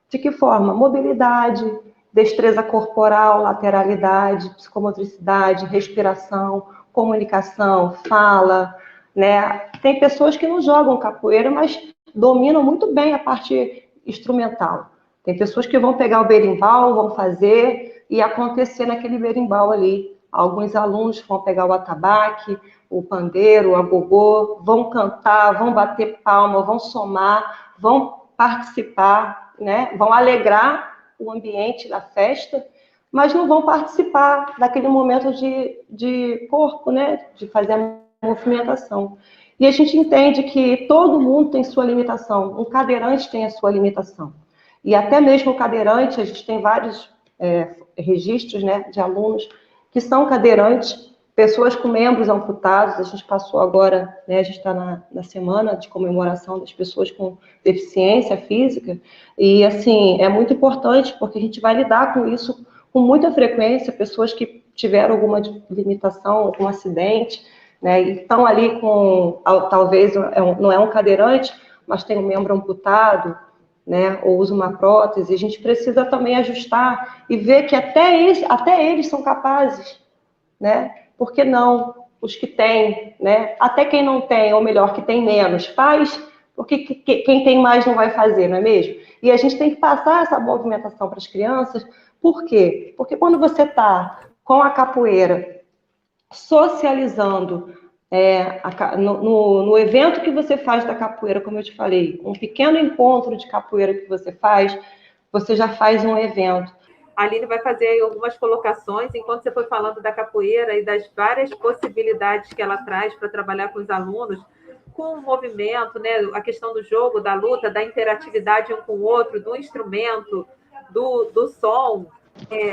De que forma? Mobilidade, destreza corporal, lateralidade, psicomotricidade, respiração, comunicação, fala, né? Tem pessoas que não jogam capoeira, mas dominam muito bem a parte instrumental. Tem pessoas que vão pegar o berimbau, vão fazer e acontecer naquele berimbau ali. Alguns alunos vão pegar o atabaque, o pandeiro, o agogô, vão cantar, vão bater palma, vão somar, vão participar, né? Vão alegrar o ambiente da festa, mas não vão participar daquele momento de corpo, né? De fazer a movimentação. E a gente entende que todo mundo tem sua limitação. Um cadeirante tem a sua limitação. E até mesmo o cadeirante, a gente tem vários registros, né, de alunos que são cadeirantes, pessoas com membros amputados. A gente passou agora, né, a gente está na semana de comemoração das pessoas com deficiência física, e assim, é muito importante, porque a gente vai lidar com isso com muita frequência, pessoas que tiveram alguma limitação, algum acidente, né, e estão ali com, talvez, não é um cadeirante, mas tem um membro amputado, né, ou usa uma prótese. A gente precisa também ajustar e ver que até eles são capazes, né? Por que não os que têm, né? Até quem não tem, ou melhor, que tem menos, faz, porque quem tem mais não vai fazer, não é mesmo? E a gente tem que passar essa movimentação para as crianças. Por quê? Porque quando você está com a capoeira socializando, no evento que você faz da capoeira, como eu te falei, um pequeno encontro de capoeira que você faz, você já faz um evento. A Aline vai fazer aí algumas colocações, enquanto você foi falando da capoeira e das várias possibilidades que ela traz para trabalhar com os alunos, com o movimento, né? A questão do jogo, da luta, da interatividade um com o outro, do instrumento, do som,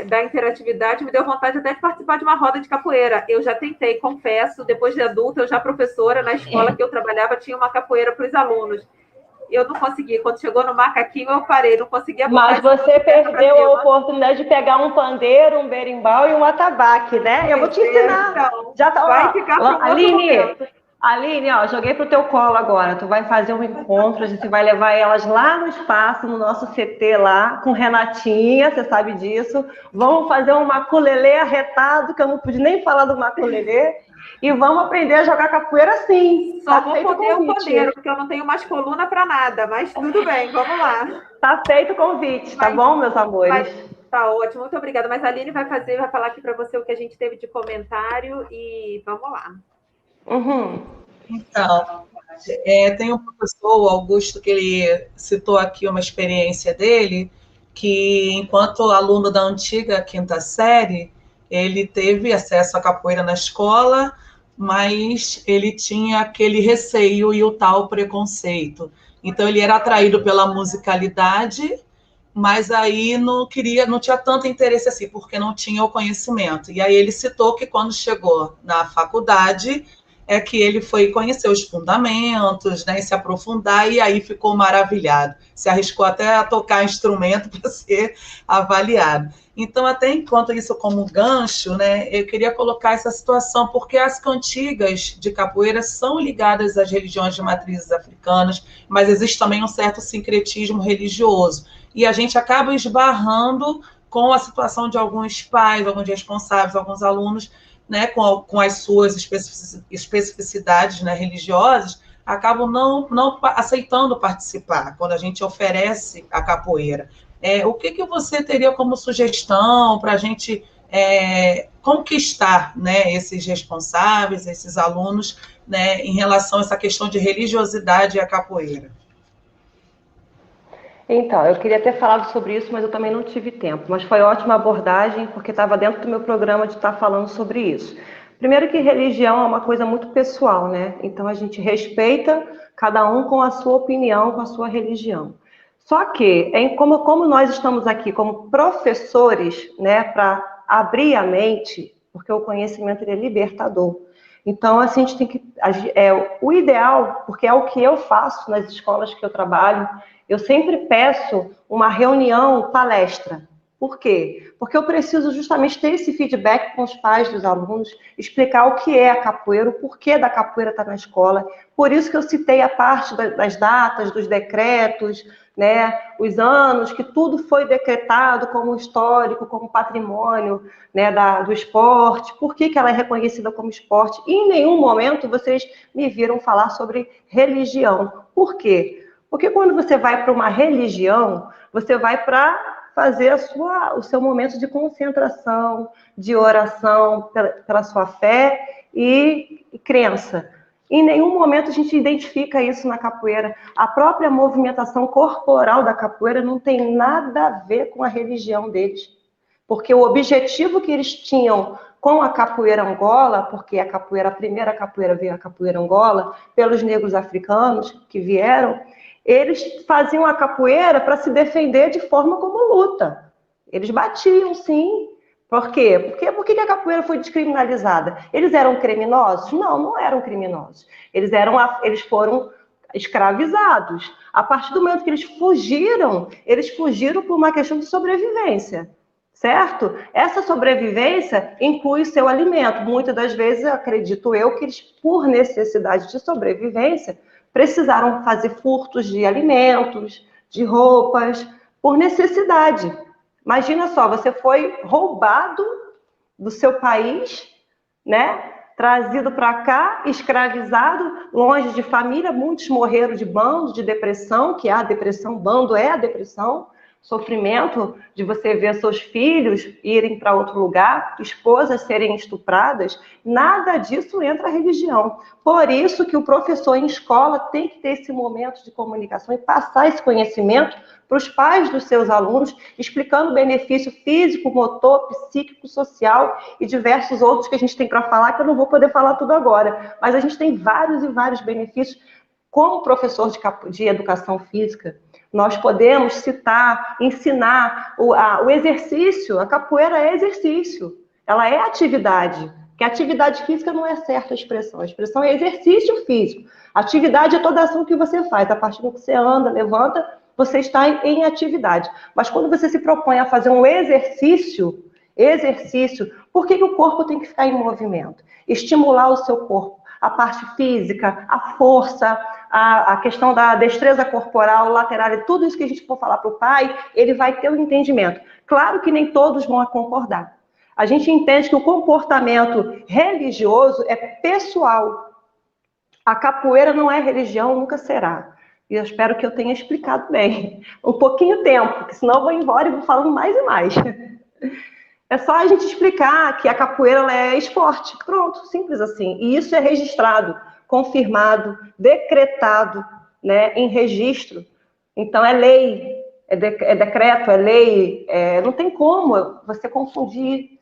da interatividade, me deu vontade até de participar de uma roda de capoeira. Eu já tentei, confesso, depois de adulta, eu já professora, na escola que eu trabalhava, tinha uma capoeira para os alunos. Eu não consegui. Quando chegou no macaquinho, eu parei, não conseguia botar. Mas você perdeu a oportunidade de pegar um pandeiro, um berimbau e um atabaque, né? Eu vou te ensinar. Então, já tá, vai ficar para Aline, ó, joguei pro teu colo agora. Tu vai fazer um encontro, a gente vai levar elas lá no espaço, no nosso CT lá, com Renatinha, você sabe disso. Vamos fazer um maculelê arretado, que eu não pude nem falar do maculelê. E vamos aprender a jogar capoeira sim. Só vou poder o pandeiro, porque eu não tenho mais coluna para nada, mas tudo bem, vamos lá. Tá feito o convite, tá bom, meus amores? Tá ótimo, muito obrigada. Mas a Aline vai falar aqui para você o que a gente teve de comentário e vamos lá. Uhum. Então, tem um professor, o Augusto, que ele citou aqui uma experiência dele, que enquanto aluno da antiga quinta série, ele teve acesso à capoeira na escola, mas ele tinha aquele receio e o tal preconceito. Então, ele era atraído pela musicalidade, mas aí não tinha tanto interesse assim, porque não tinha o conhecimento. E aí ele citou que quando chegou na faculdade, é que ele foi conhecer os fundamentos, né, e se aprofundar, e aí ficou maravilhado. Se arriscou até a tocar instrumento para ser avaliado. Então, até enquanto isso como gancho, né, eu queria colocar essa situação, porque as cantigas de capoeira são ligadas às religiões de matrizes africanas, mas existe também um certo sincretismo religioso. E a gente acaba esbarrando com a situação de alguns pais, alguns responsáveis, alguns alunos, né, com as suas especificidades, né, religiosas, acabam não aceitando participar quando a gente oferece a capoeira. O que você teria como sugestão para a gente conquistar, né, esses responsáveis, esses alunos, né, em relação a essa questão de religiosidade e a capoeira? Então, eu queria ter falado sobre isso, mas eu também não tive tempo. Mas foi ótima abordagem, porque estava dentro do meu programa de estar falando sobre isso. Primeiro que religião é uma coisa muito pessoal, né? Então, a gente respeita cada um com a sua opinião, com a sua religião. Só que, como nós estamos aqui como professores, né, para abrir a mente, porque o conhecimento ele é libertador. Então, assim, a gente tem que... o ideal, porque é o que eu faço nas escolas que eu trabalho, eu sempre peço uma reunião palestra, Por quê? Porque eu preciso justamente ter esse feedback com os pais dos alunos, explicar o que é a capoeira, o porquê da capoeira estar na escola. Por isso que eu citei a parte das datas, dos decretos, né, os anos, que tudo foi decretado como histórico, como patrimônio, né, do esporte. Por que ela é reconhecida como esporte? E em nenhum momento vocês me viram falar sobre religião. Por quê? Porque quando você vai para uma religião, você vai para fazer o seu momento de concentração, de oração pela sua fé e crença. Em nenhum momento a gente identifica isso na capoeira. A própria movimentação corporal da capoeira não tem nada a ver com a religião deles. Porque o objetivo que eles tinham com a capoeira Angola, porque a primeira capoeira veio a capoeira Angola, pelos negros africanos que vieram, eles faziam a capoeira para se defender de forma como luta. Eles batiam, sim. Por quê? Por que a capoeira foi descriminalizada? Eles eram criminosos? Não, não eram criminosos. Eles foram escravizados. A partir do momento que eles fugiram por uma questão de sobrevivência. Certo? Essa sobrevivência inclui o seu alimento. Muitas das vezes, acredito eu, que eles, por necessidade de sobrevivência, precisaram fazer furtos de alimentos, de roupas, por necessidade. Imagina só, você foi roubado do seu país, né? Trazido para cá, escravizado, longe de família, muitos morreram de bando, de depressão, que é a depressão, bando é a depressão, sofrimento de você ver seus filhos irem para outro lugar, esposas serem estupradas, nada disso entra a religião. Por isso que o professor em escola tem que ter esse momento de comunicação e passar esse conhecimento para os pais dos seus alunos, explicando o benefício físico, motor, psíquico, social e diversos outros que a gente tem para falar, que eu não vou poder falar tudo agora. Mas a gente tem vários e vários benefícios como professor de educação física. Nós podemos citar, ensinar o exercício. A capoeira é exercício, ela é atividade. Porque atividade física não é certa a expressão é exercício físico. Atividade é toda ação que você faz. A partir do que você anda, levanta, você está em atividade. Mas quando você se propõe a fazer um exercício, por que o corpo tem que ficar em movimento? Estimular o seu corpo, a parte física, a força, a questão da destreza corporal, lateral, e tudo isso que a gente for falar para o pai, ele vai ter um entendimento. Claro que nem todos vão concordar. A gente entende que o comportamento religioso é pessoal. A capoeira não é religião, nunca será. E eu espero que eu tenha explicado bem. Um pouquinho tempo, porque senão eu vou embora e vou falando mais e mais. É só a gente explicar que a capoeira ela é esporte. Pronto, simples assim. E isso é registrado, confirmado, decretado, né, em registro. Então é lei, é decreto, é lei. Não tem como você confundir.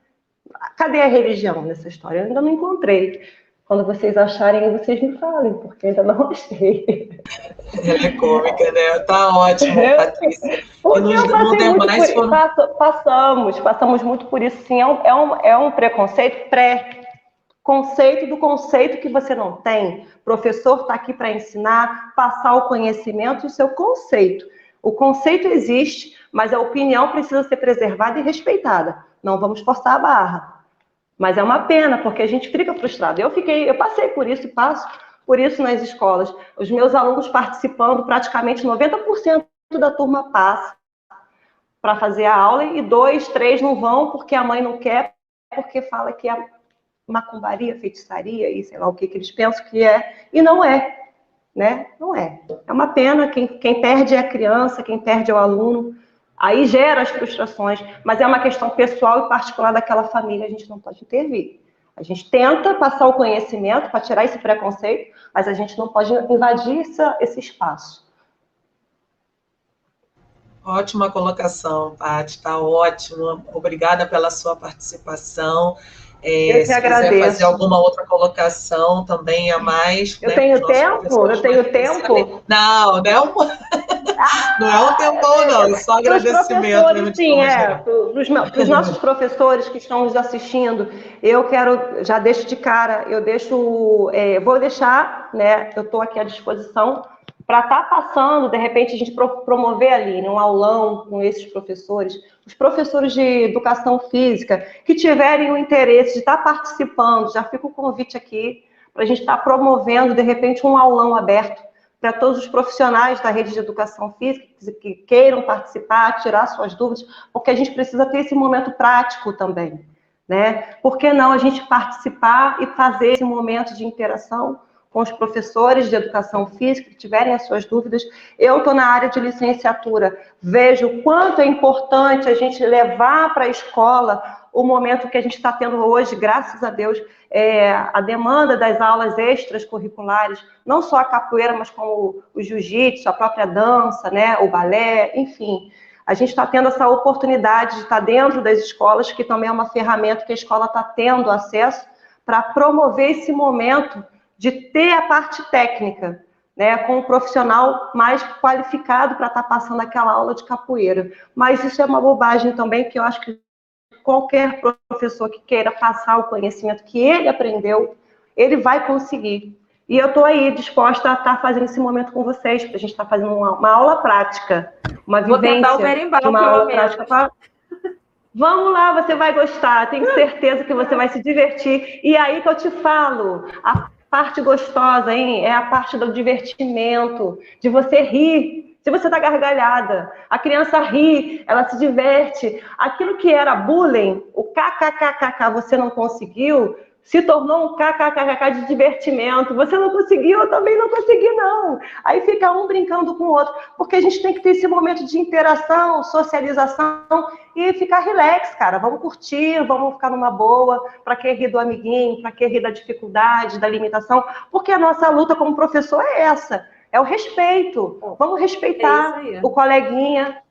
Cadê a religião nessa história? Eu ainda não encontrei. Quando vocês acharem, vocês me falem, porque ainda não achei. Ela é cômica, né? Tá ótimo, Patrícia. Porque passamos muito por isso, sim. É um preconceito conceito do conceito que você não tem. O professor está aqui para ensinar, passar o conhecimento e o seu conceito. O conceito existe, mas a opinião precisa ser preservada e respeitada. Não vamos forçar a barra. Mas é uma pena, porque a gente fica frustrado. Eu passei por isso e passo por isso nas escolas. Os meus alunos participando, praticamente 90% da turma passa para fazer a aula e 2, 3 não vão porque a mãe não quer, porque fala que é macumbaria, feitiçaria e sei lá o que eles pensam que é. E não é, né? Não é. É uma pena, quem perde é a criança, quem perde é o aluno. Aí gera as frustrações, mas é uma questão pessoal e particular daquela família, a gente não pode intervir. A gente tenta passar o conhecimento para tirar esse preconceito, mas a gente não pode invadir esse espaço. Ótima colocação, Paty, tá ótimo. Obrigada pela sua participação. Eu que agradeço. Quiser fazer alguma outra colocação também a mais. Eu tenho tempo? Eu tenho tempo? Não, não é um tempão, não, é só agradecimento. Sim, para os nossos professores que estão nos assistindo, já deixo de cara, vou deixar, né, eu estou aqui à disposição para estar passando, de repente, a gente promover ali, um aulão com esses professores, os professores de educação física que tiverem o interesse de estar participando, já fica o convite aqui para a gente estar promovendo, de repente, um aulão aberto para todos os profissionais da rede de educação física que queiram participar, tirar suas dúvidas, porque a gente precisa ter esse momento prático também, né? Por que não a gente participar e fazer esse momento de interação com os professores de educação física que tiverem as suas dúvidas? Eu estou na área de licenciatura, vejo o quanto é importante a gente levar para a escola o momento que a gente está tendo hoje, graças a Deus, a demanda das aulas extras curriculares, não só a capoeira, mas como o jiu-jitsu, a própria dança, né, o balé, enfim. A gente está tendo essa oportunidade de estar dentro das escolas, que também é uma ferramenta que a escola está tendo acesso para promover esse momento de ter a parte técnica, né, com um profissional mais qualificado para estar passando aquela aula de capoeira. Mas isso é uma bobagem também, que eu acho que qualquer professor que queira passar o conhecimento que ele aprendeu, ele vai conseguir. E eu estou aí disposta a estar fazendo esse momento com vocês, para a gente estar fazendo uma aula prática, uma vivência de uma aula prática. Vamos lá, você vai gostar, tenho certeza que você vai se divertir. E aí que eu te falo, a parte gostosa, hein, é a parte do divertimento, de você rir. Se você está gargalhada, a criança ri, ela se diverte. Aquilo que era bullying, o kkkk, você não conseguiu, se tornou um kkkk de divertimento. Você não conseguiu, eu também não consegui, não. Aí fica um brincando com o outro, porque a gente tem que ter esse momento de interação, socialização e ficar relax, cara. Vamos curtir, vamos ficar numa boa. Para que rir do amiguinho, para que rir da dificuldade, da limitação? Porque a nossa luta como professor é essa. É o respeito. Vamos respeitar o coleguinha.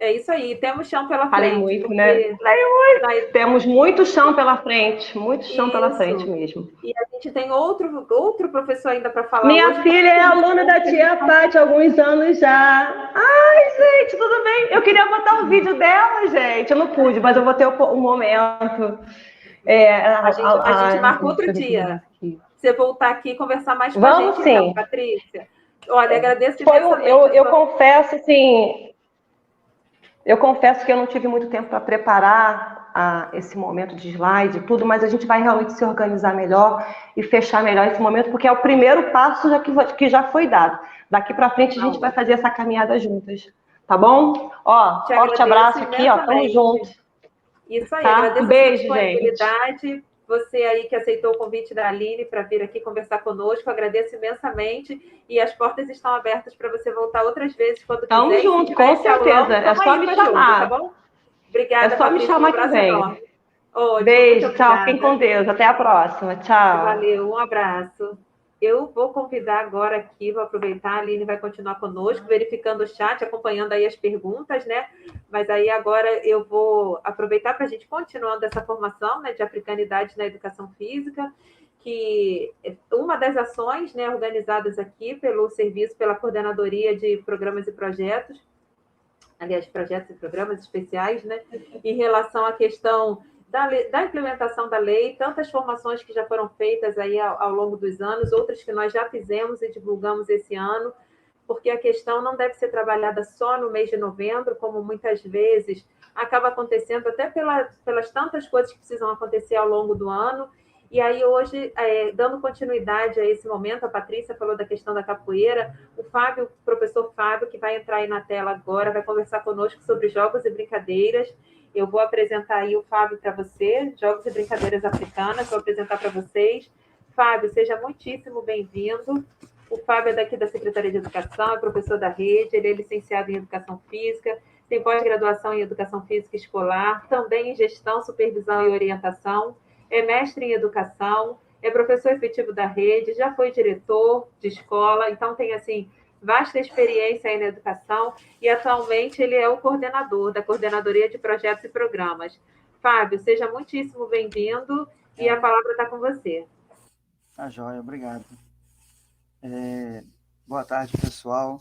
É isso aí. Temos chão pela frente. Falei muito, né? Falei muito. Temos muito chão pela frente. Muito chão pela frente mesmo. E a gente tem outro professor ainda para falar. Minha hoje, filha é aluna da tia Paty há alguns anos já. Ai, gente, tudo bem? Eu queria botar um vídeo dela, gente. Eu não pude, mas eu vou ter um momento. A gente marca outro dia. Você voltar aqui e conversar mais com a gente, sim. Então, Patrícia. Olha, agradeço imensamente. Eu confesso, assim, eu confesso que eu não tive muito tempo para preparar esse momento de slide e tudo, mas a gente vai realmente se organizar melhor e fechar melhor esse momento, porque é o primeiro passo que já foi dado. Daqui para frente a gente vai fazer essa caminhada juntas, tá bom? Ó, forte abraço aqui, ó, tamo junto. Isso aí, tá? agradeço Um beijo, a sua disponibilidade. Você aí que aceitou o convite da Aline para vir aqui conversar conosco, agradeço imensamente e as portas estão abertas para você voltar outras vezes quando quiser. Tamo junto, com certeza. É só me chamar. Junto, tá bom? Obrigada, é só me chamar que vem. Beijo, tchau, fiquem com Deus. Até a próxima. Tchau. Valeu, um abraço. Eu vou convidar agora aqui, vou aproveitar, a Aline vai continuar conosco, verificando o chat, acompanhando aí as perguntas, né? Mas aí agora eu vou aproveitar para a gente continuando essa formação, né, de africanidade na educação física, que uma das ações, né, organizadas aqui pelo serviço, pela Coordenadoria de Programas e Projetos, aliás, projetos e programas especiais, né, em relação à questão da implementação da lei, tantas formações que já foram feitas aí ao longo dos anos, outras que nós já fizemos e divulgamos esse ano, porque a questão não deve ser trabalhada só no mês de novembro, como muitas vezes acaba acontecendo, até pelas tantas coisas que precisam acontecer ao longo do ano. E aí hoje, dando continuidade a esse momento, a Patrícia falou da questão da capoeira, o Fábio, o professor Fábio, que vai entrar aí na tela agora, vai conversar conosco sobre jogos e brincadeiras. Eu vou apresentar aí o Fábio para você, Jogos e Brincadeiras Africanas, vou apresentar para vocês. Fábio, seja muitíssimo bem-vindo. O Fábio é daqui da Secretaria de Educação, é professor da rede, ele é licenciado em Educação Física, tem pós-graduação em Educação Física Escolar, também em Gestão, Supervisão e Orientação, é mestre em Educação, é professor efetivo da rede, já foi diretor de escola, então tem, assim, vasta experiência aí na educação e atualmente ele é o coordenador da Coordenadoria de Projetos e Programas. Fábio, seja muitíssimo bem-vindo e a palavra está com você. Tá joia, obrigado. Boa tarde, pessoal.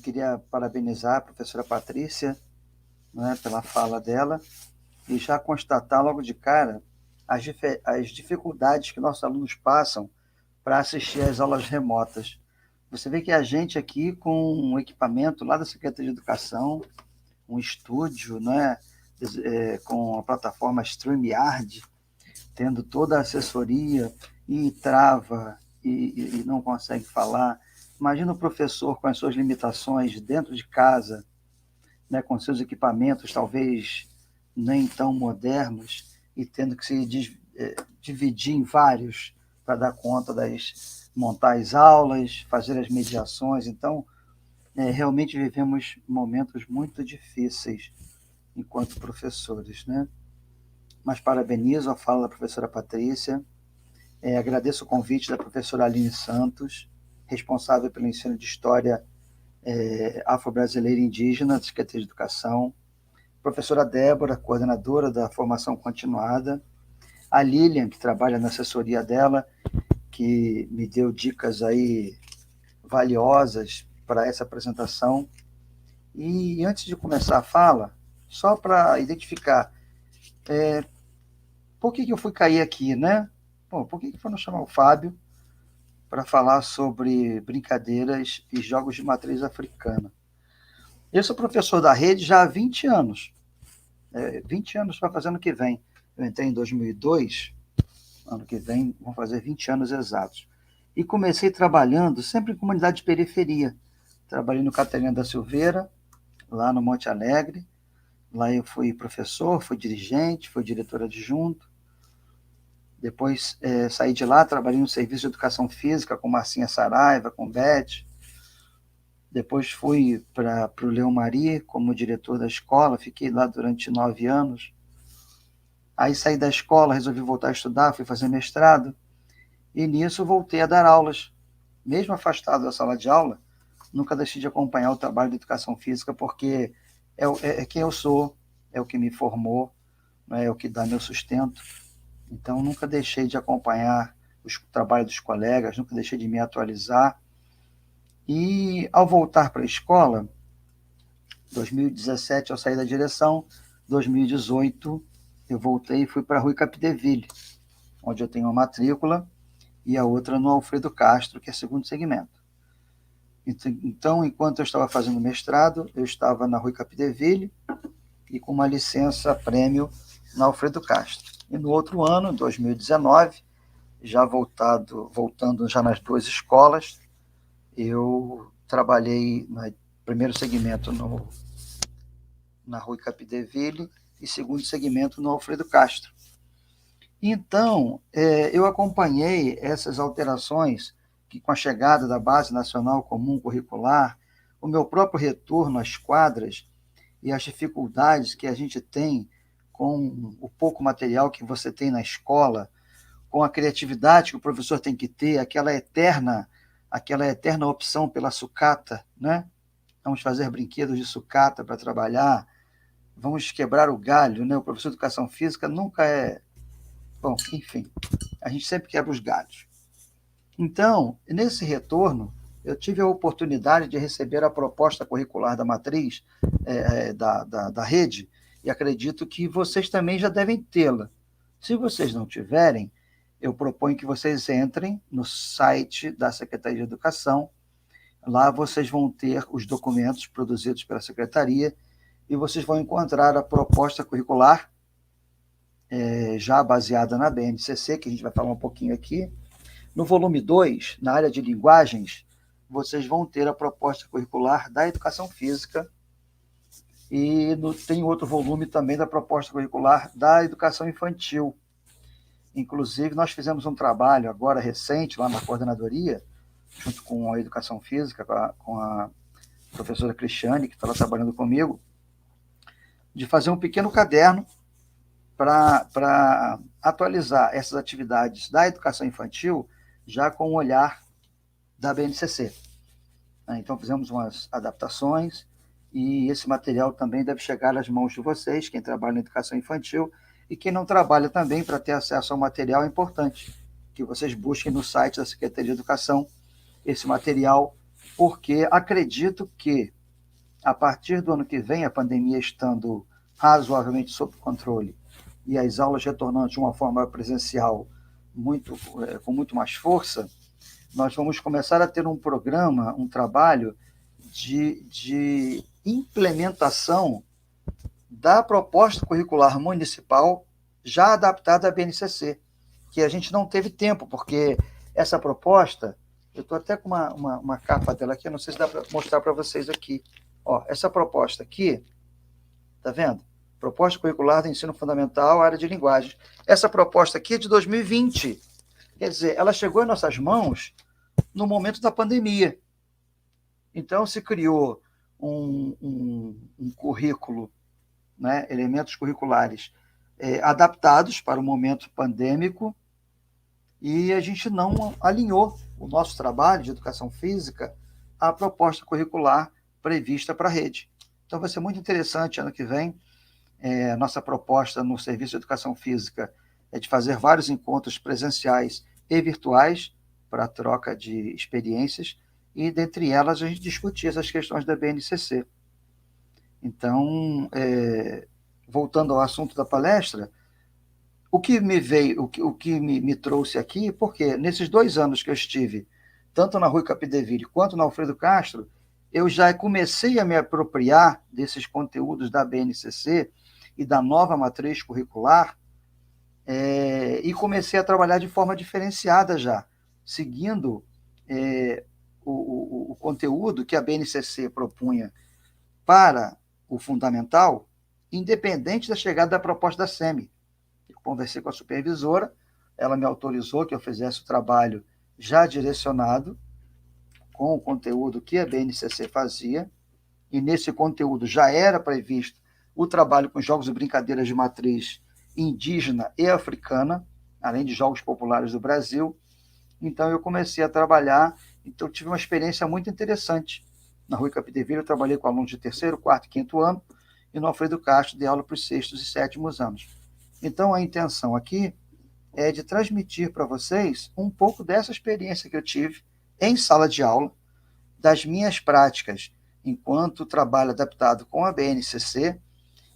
Queria parabenizar a professora Patrícia, né, pela fala dela e já constatar logo de cara as dificuldades que nossos alunos passam para assistir às aulas remotas. Você vê que a gente aqui, com um equipamento lá da Secretaria de Educação, um estúdio, né, com a plataforma StreamYard, tendo toda a assessoria e trava e não consegue falar. Imagina o professor com as suas limitações dentro de casa, né, com seus equipamentos talvez nem tão modernos e tendo que se dividir em vários para dar conta montar as aulas, fazer as mediações. Então, realmente vivemos momentos muito difíceis enquanto professores, né? Mas parabenizo a fala da professora Patrícia, agradeço o convite da professora Aline Santos, responsável pelo ensino de História Afro-Brasileira e Indígena da Secretaria de Educação, professora Débora, coordenadora da Formação Continuada, a Lilian, que trabalha na assessoria dela, que me deu dicas aí valiosas para essa apresentação. E antes de começar a fala, só para identificar, por que eu fui cair aqui, né? Bom, por que foi não chamar o Fábio para falar sobre brincadeiras e jogos de matriz africana? Eu sou professor da rede já há 20 anos. 20 anos para fazer ano que vem. Eu entrei em 2002, ano que vem vão fazer 20 anos exatos. E comecei trabalhando sempre em comunidade de periferia. Trabalhei no Catarina da Silveira, lá no Monte Alegre. Lá eu fui professor, fui dirigente, fui diretor adjunto. Depois saí de lá, trabalhei no Serviço de Educação Física com Marcinha Saraiva, com Beth. Depois fui para o Leão Marie como diretor da escola, fiquei lá durante 9 anos. Aí saí da escola, resolvi voltar a estudar, fui fazer mestrado, e nisso voltei a dar aulas. Mesmo afastado da sala de aula, nunca deixei de acompanhar o trabalho de educação física, porque é quem eu sou, é o que me formou, né, é o que dá meu sustento. Então, nunca deixei de acompanhar o trabalho dos colegas, nunca deixei de me atualizar. E, ao voltar para a escola, 2017 eu saí da direção, 2018 eu voltei e fui para a Rui Capdeville, onde eu tenho uma matrícula, e a outra no Alfredo Castro, que é segundo segmento. Então, enquanto eu estava fazendo mestrado, eu estava na Rui Capdeville e com uma licença prêmio na Alfredo Castro. E no outro ano, 2019, já voltando já nas duas escolas, eu trabalhei no primeiro segmento na Rui Capdeville e segundo segmento no Alfredo Castro. Então, eu acompanhei essas alterações que, com a chegada da Base Nacional Comum Curricular, o meu próprio retorno às quadras e as dificuldades que a gente tem com o pouco material que você tem na escola, com a criatividade que o professor tem que ter, aquela eterna opção pela sucata, né? Vamos fazer brinquedos de sucata para trabalhar, vamos quebrar o galho, né? O professor de educação física nunca é... Bom, enfim, a gente sempre quebra os galhos. Então, nesse retorno, eu tive a oportunidade de receber a proposta curricular da matriz, da rede, e acredito que vocês também já devem tê-la. Se vocês não tiverem, eu proponho que vocês entrem no site da Secretaria de Educação. Lá vocês vão ter os documentos produzidos pela Secretaria e vocês vão encontrar a proposta curricular já baseada na BNCC, que a gente vai falar um pouquinho aqui. No volume 2, na área de linguagens, vocês vão ter a proposta curricular da Educação Física e tem outro volume também da proposta curricular da Educação Infantil. Inclusive, nós fizemos um trabalho agora recente lá na coordenadoria, junto com a Educação Física, com a professora Cristiane, que estava trabalhando comigo, de fazer um pequeno caderno para atualizar essas atividades da educação infantil já com o olhar da BNCC. Então, fizemos umas adaptações e esse material também deve chegar às mãos de vocês, quem trabalha na educação infantil, e quem não trabalha também, para ter acesso ao material, é importante que vocês busquem no site da Secretaria de Educação esse material, porque acredito que, a partir do ano que vem, a pandemia estando razoavelmente sob controle e as aulas retornando de uma forma presencial com muito mais força, nós vamos começar a ter um programa, um trabalho de implementação da proposta curricular municipal já adaptada à BNCC, que a gente não teve tempo, porque essa proposta, eu estou até com uma capa dela aqui, eu não sei se dá para mostrar para vocês aqui. Ó, essa proposta aqui, tá vendo? Proposta curricular do ensino fundamental, área de linguagens. Essa proposta aqui é de 2020. Quer dizer, ela chegou em nossas mãos no momento da pandemia. Então, se criou um currículo, né, elementos curriculares adaptados para o momento pandêmico, e a gente não alinhou o nosso trabalho de educação física à proposta curricular prevista para a rede. Então, vai ser muito interessante ano que vem. A nossa proposta no Serviço de Educação Física é de fazer vários encontros presenciais e virtuais para a troca de experiências, e dentre elas a gente discutir essas questões da BNCC. Então, voltando ao assunto da palestra, o que me veio, o que me trouxe aqui, porque nesses 2 anos que eu estive, tanto na Rui Capdeville quanto na Alfredo Castro, eu já comecei a me apropriar desses conteúdos da BNCC e da nova matriz curricular, e comecei a trabalhar de forma diferenciada já, seguindo o conteúdo que a BNCC propunha para o fundamental, independente da chegada da proposta da SEMI. Eu conversei com a supervisora, ela me autorizou que eu fizesse o trabalho já direcionado com o conteúdo que a BNCC fazia, e nesse conteúdo já era previsto o trabalho com jogos e brincadeiras de matriz indígena e africana, além de jogos populares do Brasil. Então, eu comecei a trabalhar, então tive uma experiência muito interessante. Na Rui Capdeville, eu trabalhei com alunos de 3º, 4º e 5º ano, e no Alfredo Castro, dei aula para os 6º e 7º anos. Então, a intenção aqui é de transmitir para vocês um pouco dessa experiência que eu tive em sala de aula, das minhas práticas enquanto trabalho adaptado com a BNCC,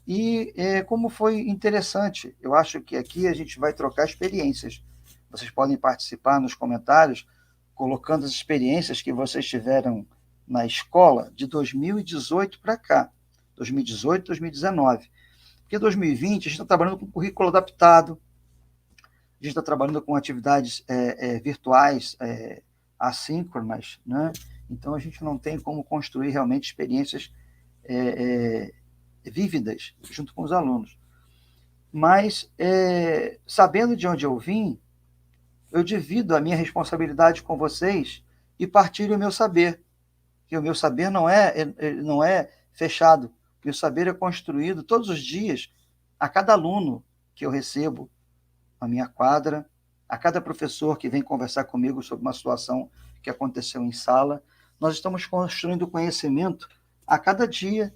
e como foi interessante. Eu acho que aqui a gente vai trocar experiências. Vocês podem participar nos comentários, colocando as experiências que vocês tiveram na escola de 2018 para cá, 2018, 2019. Porque 2020 a gente está trabalhando com currículo adaptado, a gente está trabalhando com atividades virtuais, assíncronas, né? Então a gente não tem como construir realmente experiências vívidas junto com os alunos. Mas, sabendo de onde eu vim, eu divido a minha responsabilidade com vocês e partilho o meu saber. Que o meu saber não é fechado. O meu saber é construído todos os dias, a cada aluno que eu recebo na minha quadra, a cada professor que vem conversar comigo sobre uma situação que aconteceu em sala. Nós estamos construindo conhecimento a cada dia,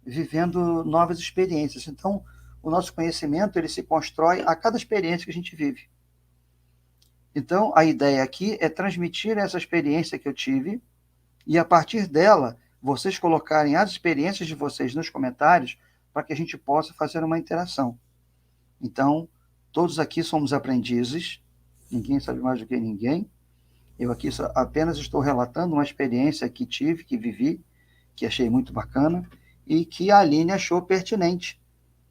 vivendo novas experiências. Então, o nosso conhecimento ele se constrói a cada experiência que a gente vive. Então, a ideia aqui é transmitir essa experiência que eu tive e, a partir dela, vocês colocarem as experiências de vocês nos comentários para que a gente possa fazer uma interação. Então, todos aqui somos aprendizes, ninguém sabe mais do que ninguém. Eu aqui apenas estou relatando uma experiência que tive, que vivi, que achei muito bacana e que a Aline achou pertinente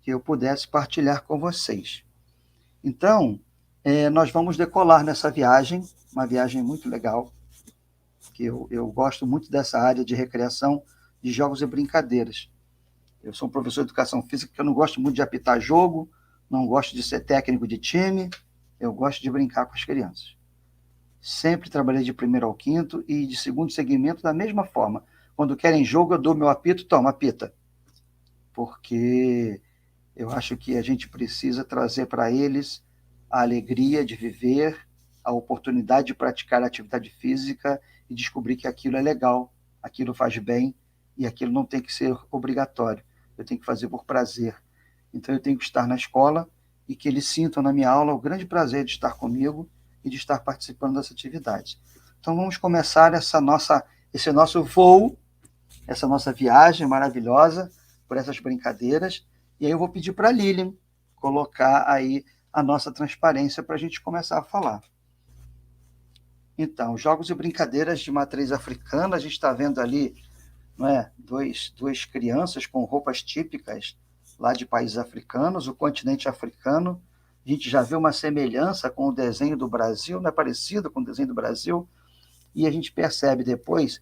que eu pudesse partilhar com vocês. Então, nós vamos decolar nessa viagem, uma viagem muito legal, que eu gosto muito dessa área de recreação, de jogos e brincadeiras. Eu sou um professor de educação física que eu não gosto muito de apitar jogo, não gosto de ser técnico de time, eu gosto de brincar com as crianças. Sempre trabalhei de 1º ao 5º e de 2º segmento da mesma forma. Quando querem jogo, eu dou meu apito, toma, apita. Porque eu acho que a gente precisa trazer para eles a alegria de viver, a oportunidade de praticar a atividade física e descobrir que aquilo é legal, aquilo faz bem e aquilo não tem que ser obrigatório. Eu tenho que fazer por prazer. Então eu tenho que estar na escola e que eles sintam na minha aula o grande prazer de estar comigo e de estar participando dessa atividade. Então vamos começar esse nosso voo, essa nossa viagem maravilhosa por essas brincadeiras, e aí eu vou pedir para a Lilian colocar aí a nossa transparência para a gente começar a falar. Então, jogos e brincadeiras de matriz africana, a gente está vendo ali, não é, duas crianças com roupas típicas lá de países africanos, o continente africano. A gente já vê uma semelhança com o desenho do Brasil, não é parecido com o desenho do Brasil, e a gente percebe depois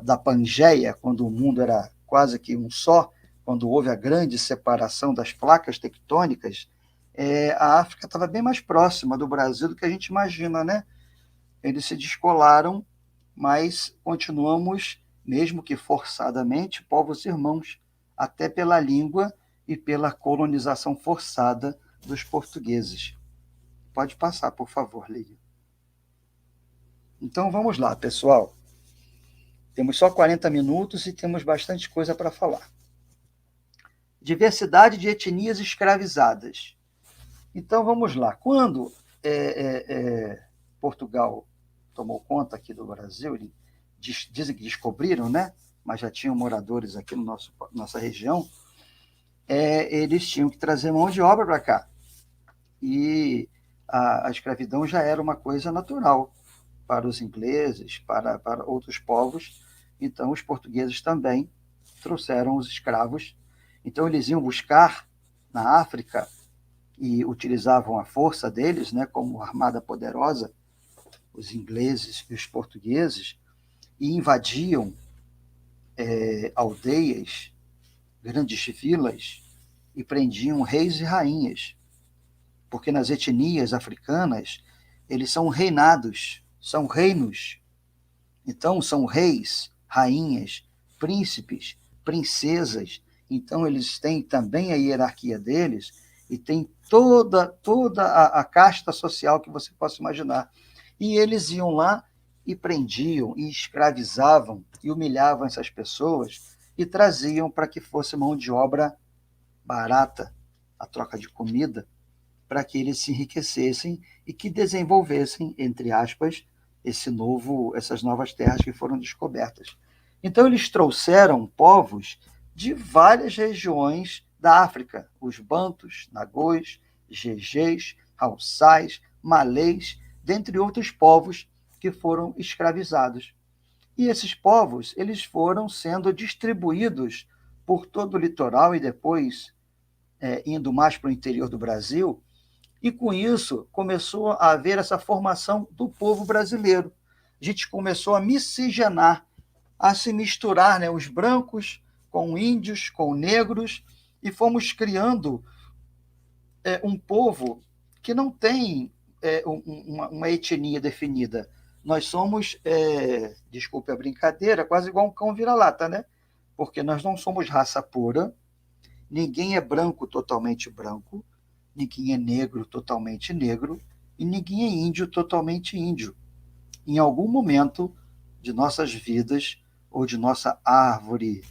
da Pangeia, quando o mundo era quase que um só, quando houve a grande separação das placas tectônicas, a África estava bem mais próxima do Brasil do que a gente imagina, né? Eles se descolaram, mas continuamos, mesmo que forçadamente, povos irmãos, até pela língua e pela colonização forçada dos portugueses. Pode passar, por favor, Lígia. Então, vamos lá, pessoal. Temos só 40 minutos e temos bastante coisa para falar. Diversidade de etnias escravizadas. Então, vamos lá. Quando Portugal tomou conta aqui do Brasil, dizem que descobriram, né? Mas já tinham moradores aqui na nossa região, eles tinham que trazer mão de obra para cá. E a escravidão já era uma coisa natural para os ingleses, para outros povos. Então, os portugueses também trouxeram os escravos. Então, eles iam buscar na África e utilizavam a força deles, né, como armada poderosa, os ingleses e os portugueses, e invadiam aldeias, grandes vilas, e prendiam reis e rainhas. Porque nas etnias africanas, eles são reinados, são reinos. Então, são reis, rainhas, príncipes, princesas. Então, eles têm também a hierarquia deles e tem toda a casta social que você possa imaginar. E eles iam lá e prendiam, e escravizavam, e humilhavam essas pessoas e traziam para que fosse mão de obra barata, a troca de comida, para que eles se enriquecessem e que desenvolvessem, entre aspas, essas novas terras que foram descobertas. Então, eles trouxeram povos de várias regiões da África, os bantus, nagôs, gegés, haussais, malês, dentre outros povos que foram escravizados. E esses povos, eles foram sendo distribuídos por todo o litoral e depois indo mais para o interior do Brasil, e com isso começou a haver essa formação do povo brasileiro. A gente começou a miscigenar, a se misturar, né, os brancos com índios, com negros, e fomos criando um povo que não tem uma etnia definida. Nós somos, desculpe a brincadeira, quase igual um cão vira-lata, né? Porque nós não somos raça pura, ninguém é branco totalmente branco, ninguém é negro totalmente negro, e ninguém é índio totalmente índio. Em algum momento de nossas vidas, ou de nossa árvore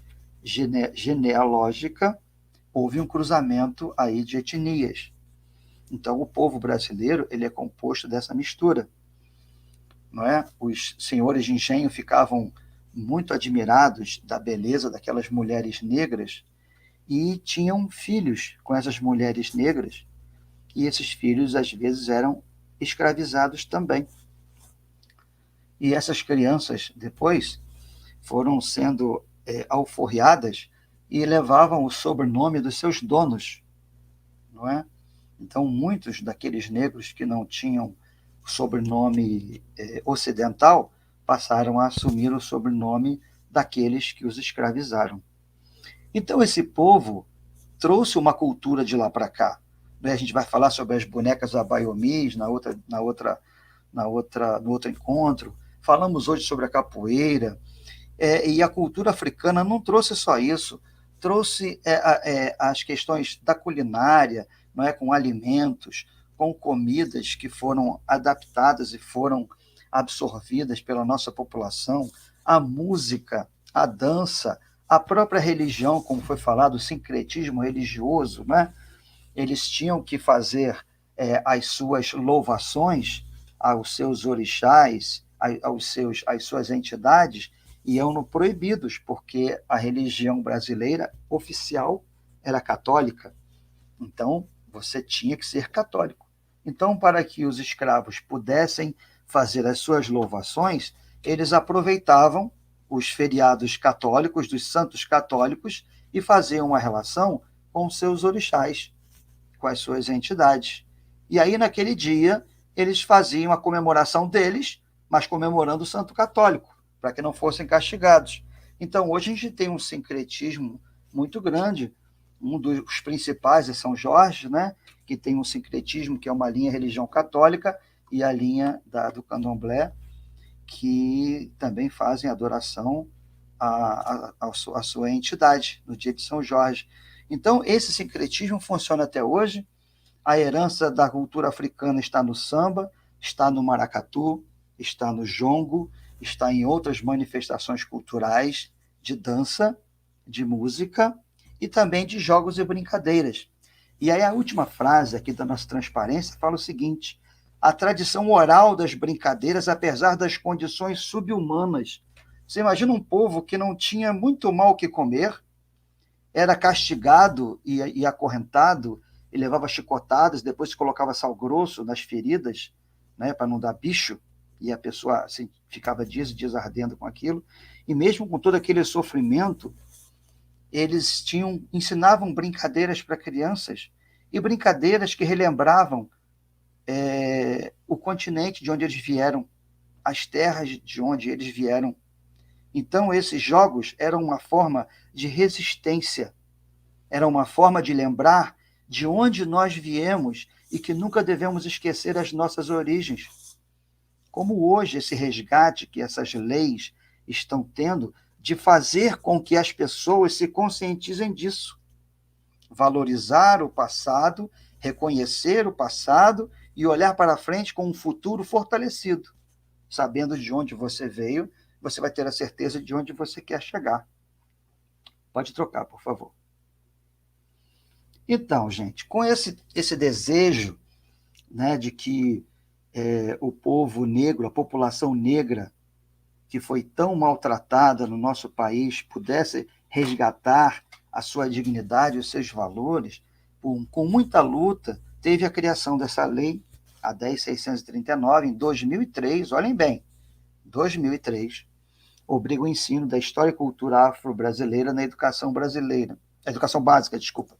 genealógica, houve um cruzamento aí de etnias. Então, o povo brasileiro, ele é composto dessa mistura. Não é? Os senhores de engenho ficavam muito admirados da beleza daquelas mulheres negras e tinham filhos com essas mulheres negras, e esses filhos, às vezes, eram escravizados também. E essas crianças, depois, foram sendo alforriadas e levavam o sobrenome dos seus donos, não é? Então, muitos daqueles negros que não tinham sobrenome ocidental passaram a assumir o sobrenome daqueles que os escravizaram. Então, esse povo trouxe uma cultura de lá para cá. A gente vai falar sobre as bonecas abaiomis no outro encontro. Falamos hoje sobre a capoeira. E a cultura africana não trouxe só isso, trouxe as questões da culinária, não é, com alimentos, com comidas que foram adaptadas e foram absorvidas pela nossa população, a música, a dança, a própria religião, como foi falado, o sincretismo religioso, né? Eles tinham que fazer as suas louvações aos seus orixás, às suas entidades, e eram proibidos, porque a religião brasileira oficial era católica. Então, você tinha que ser católico. Então, para que os escravos pudessem fazer as suas louvações, eles aproveitavam os feriados católicos, dos santos católicos, e faziam uma relação com seus orixás, com as suas entidades. E aí, naquele dia, eles faziam a comemoração deles, mas comemorando o santo católico, para que não fossem castigados. Então, hoje a gente tem um sincretismo muito grande. Um dos principais é São Jorge, né, que tem um sincretismo, que é uma linha religião católica, e a linha do candomblé, que também fazem adoração à sua entidade, no dia de São Jorge. Então, esse sincretismo funciona até hoje. A herança da cultura africana está no samba, está no maracatu, está no jongo, está em outras manifestações culturais de dança, de música e também de jogos e brincadeiras. E aí a última frase aqui da nossa transparência fala o seguinte: a tradição oral das brincadeiras, apesar das condições subhumanas. Você imagina um povo que não tinha muito mal o que comer, era castigado e acorrentado, e levava chicotadas, depois se colocava sal grosso nas feridas, né, para não dar bicho, e a pessoa assim, ficava dias e dias ardendo com aquilo. E mesmo com todo aquele sofrimento, eles ensinavam brincadeiras para crianças, e brincadeiras que relembravam o continente de onde eles vieram, as terras de onde eles vieram. Então, esses jogos eram uma forma de resistência, era uma forma de lembrar de onde nós viemos e que nunca devemos esquecer as nossas origens. Como hoje esse resgate que essas leis estão tendo de fazer com que as pessoas se conscientizem disso. Valorizar o passado, reconhecer o passado e olhar para frente com um futuro fortalecido. Sabendo de onde você veio, você vai ter a certeza de onde você quer chegar. Pode trocar, por favor. Então, gente, com esse desejo, né, de que o povo negro, a população negra, que foi tão maltratada no nosso país, pudesse resgatar a sua dignidade, os seus valores, com muita luta, teve a criação dessa lei, a 10.639, em 2003, olhem bem, 2003, obriga o ensino da história e cultura afro-brasileira na educação brasileira, educação básica, desculpa,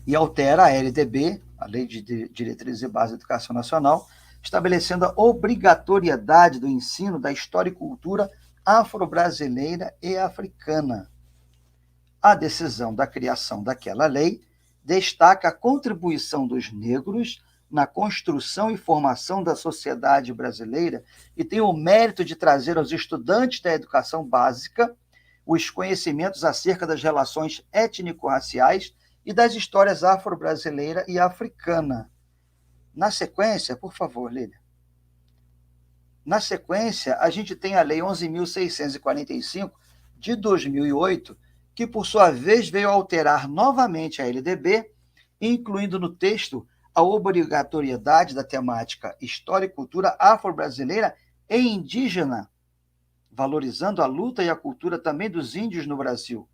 e altera a LDB, a Lei de Diretrizes e Bases da Educação Nacional, estabelecendo a obrigatoriedade do ensino da história e cultura afro-brasileira e africana. A decisão da criação daquela lei destaca a contribuição dos negros na construção e formação da sociedade brasileira e tem o mérito de trazer aos estudantes da educação básica os conhecimentos acerca das relações étnico-raciais e das histórias afro-brasileira e africana. Na sequência, por favor, Lília. Na sequência, a gente tem a Lei 11.645, de 2008, que, por sua vez, veio alterar novamente a LDB, incluindo no texto a obrigatoriedade da temática História e Cultura Afro-Brasileira e Indígena, valorizando a luta e a cultura também dos índios no Brasil,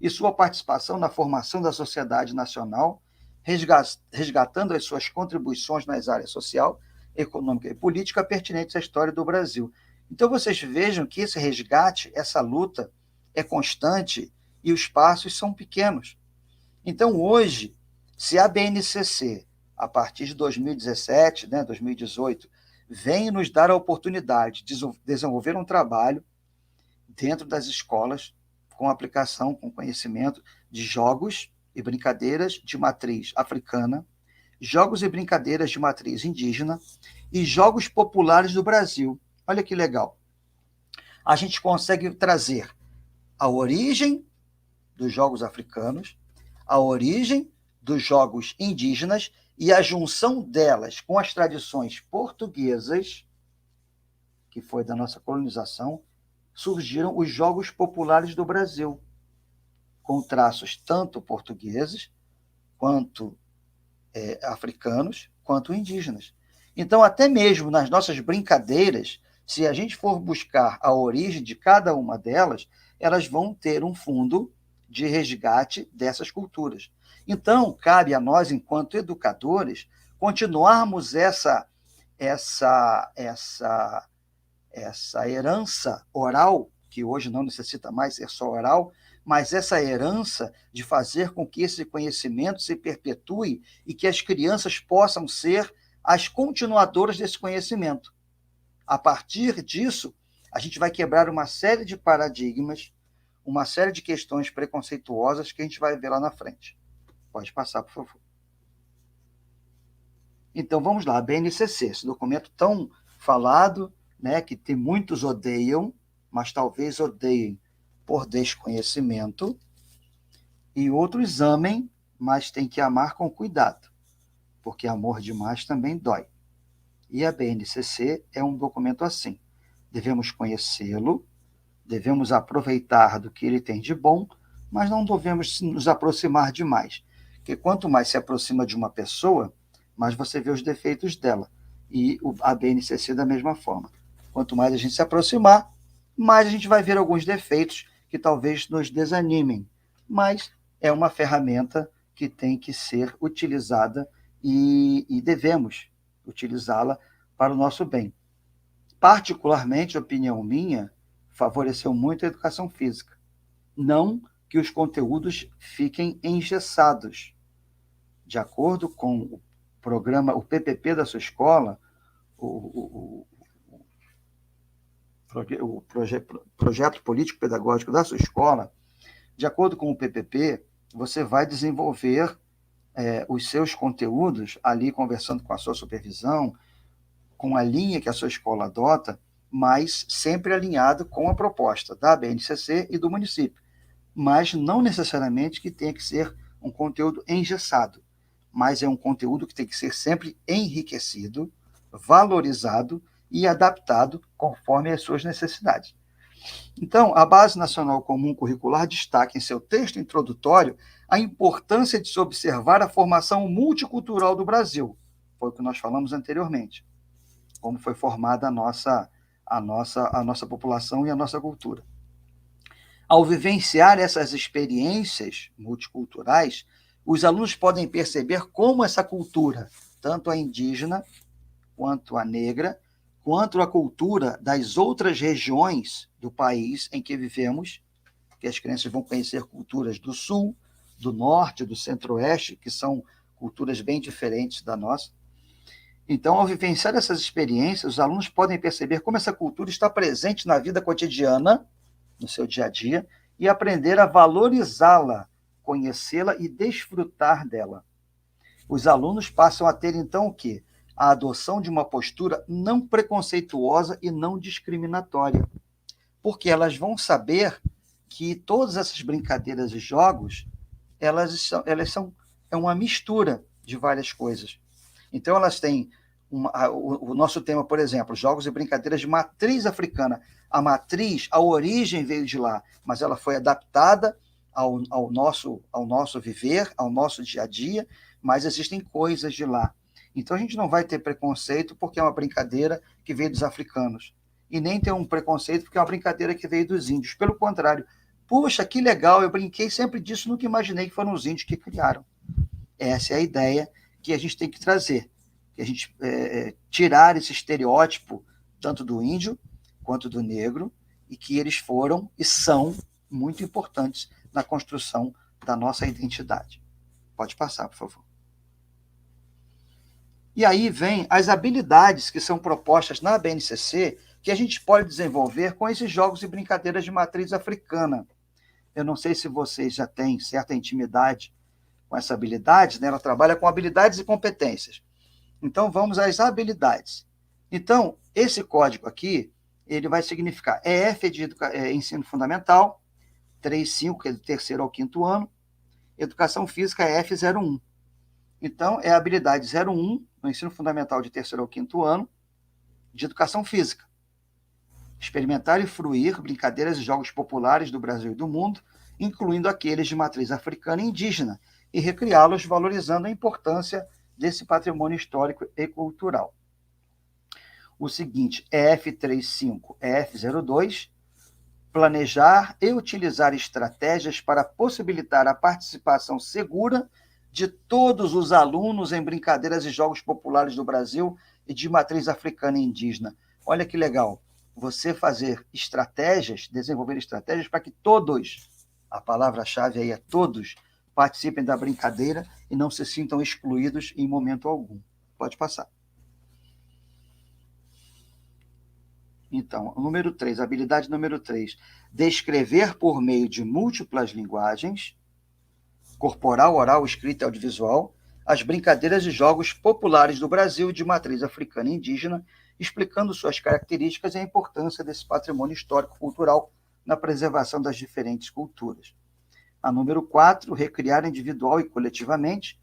e sua participação na formação da sociedade nacional, resgatando as suas contribuições nas áreas social, econômica e política pertinentes à história do Brasil. Então, vocês vejam que esse resgate, essa luta é constante e os passos são pequenos. Então, hoje, se a BNCC, a partir de 2017, 2018, vem nos dar a oportunidade de desenvolver um trabalho dentro das escolas com aplicação, com conhecimento de jogos e brincadeiras de matriz africana, jogos e brincadeiras de matriz indígena e jogos populares do Brasil. Olha que legal. A gente consegue trazer a origem dos jogos africanos, a origem dos jogos indígenas e a junção delas com as tradições portuguesas, que foi da nossa colonização, surgiram os Jogos Populares do Brasil, com traços tanto portugueses, quanto africanos, quanto indígenas. Então, até mesmo nas nossas brincadeiras, se a gente for buscar a origem de cada uma delas, elas vão ter um fundo de resgate dessas culturas. Então, cabe a nós, enquanto educadores, continuarmos essa herança oral, que hoje não necessita mais ser só oral, mas essa herança de fazer com que esse conhecimento se perpetue e que as crianças possam ser as continuadoras desse conhecimento. A partir disso, a gente vai quebrar uma série de paradigmas, uma série de questões preconceituosas que a gente vai ver lá na frente. Pode passar, por favor. Então, vamos lá, a BNCC, esse documento tão falado, né, que tem muitos odeiam, mas talvez odeiem por desconhecimento, e outros amem, mas tem que amar com cuidado, porque amor demais também dói. E a BNCC é um documento assim. Devemos conhecê-lo, devemos aproveitar do que ele tem de bom, mas não devemos nos aproximar demais, porque quanto mais se aproxima de uma pessoa, mais você vê os defeitos dela. E a BNCC da mesma forma. Quanto mais a gente se aproximar, mais a gente vai ver alguns defeitos que talvez nos desanimem. Mas é uma ferramenta que tem que ser utilizada e devemos utilizá-la para o nosso bem. Particularmente, opinião minha, favoreceu muito a educação física. Não que os conteúdos fiquem engessados. De acordo com o programa, o PPP da sua escola, o projeto político-pedagógico da sua escola, de acordo com o PPP, você vai desenvolver os seus conteúdos ali, conversando com a sua supervisão, com a linha que a sua escola adota, mas sempre alinhado com a proposta da BNCC e do município. Mas não necessariamente que tenha que ser um conteúdo engessado, mas é um conteúdo que tem que ser sempre enriquecido, valorizado e adaptado conforme as suas necessidades. Então, a Base Nacional Comum Curricular destaca em seu texto introdutório a importância de se observar a formação multicultural do Brasil. Foi o que nós falamos anteriormente, como foi formada a nossa população e a nossa cultura. Ao vivenciar essas experiências multiculturais, os alunos podem perceber como essa cultura, tanto a indígena, quanto a negra, quanto a cultura das outras regiões do país em que vivemos, que as crianças vão conhecer culturas do sul, do norte, do centro-oeste, que são culturas bem diferentes da nossa. Então, ao vivenciar essas experiências, os alunos podem perceber como essa cultura está presente na vida cotidiana, no seu dia a dia, e aprender a valorizá-la, conhecê-la e desfrutar dela. Os alunos passam a ter, então, o quê? A adoção de uma postura não preconceituosa e não discriminatória, porque elas vão saber que todas essas brincadeiras e jogos, elas são uma mistura de várias coisas. Então, elas têm o nosso tema, por exemplo, jogos e brincadeiras de matriz africana. A matriz, a origem veio de lá, mas ela foi adaptada ao nosso viver, ao nosso dia a dia, mas existem coisas de lá. Então, a gente não vai ter preconceito porque é uma brincadeira que veio dos africanos. E nem ter um preconceito porque é uma brincadeira que veio dos índios. Pelo contrário, puxa, que legal, eu brinquei sempre disso, nunca imaginei que foram os índios que criaram. Essa é a ideia que a gente tem que trazer. Que a gente tirar esse estereótipo, tanto do índio quanto do negro, e que eles foram e são muito importantes na construção da nossa identidade. Pode passar, por favor. E aí vem as habilidades que são propostas na BNCC que a gente pode desenvolver com esses jogos e brincadeiras de matriz africana. Eu não sei se vocês já têm certa intimidade com essa habilidade, né? Ela trabalha com habilidades e competências. Então, vamos às habilidades. Então, esse código aqui, ele vai significar EF de ensino fundamental, 3.5, que é do 3º ao 5º ano, educação física é F01. Então, é a habilidade 01, no ensino fundamental de 3º ao 5º ano, de educação física. Experimentar e fruir brincadeiras e jogos populares do Brasil e do mundo, incluindo aqueles de matriz africana e indígena, e recriá-los valorizando a importância desse patrimônio histórico e cultural. O seguinte, EF35, EF02, planejar e utilizar estratégias para possibilitar a participação segura de todos os alunos em brincadeiras e jogos populares do Brasil e de matriz africana e indígena. Olha que legal, você fazer estratégias, desenvolver estratégias para que todos, A palavra-chave aí é todos participem da brincadeira e não se sintam excluídos em momento algum. Pode passar. Então, número 3, habilidade número 3, descrever por meio de múltiplas linguagens, corporal, oral, escrita e audiovisual, as brincadeiras e jogos populares do Brasil de matriz africana e indígena, explicando suas características e a importância desse patrimônio histórico-cultural na preservação das diferentes culturas. A número 4, recriar individual e coletivamente,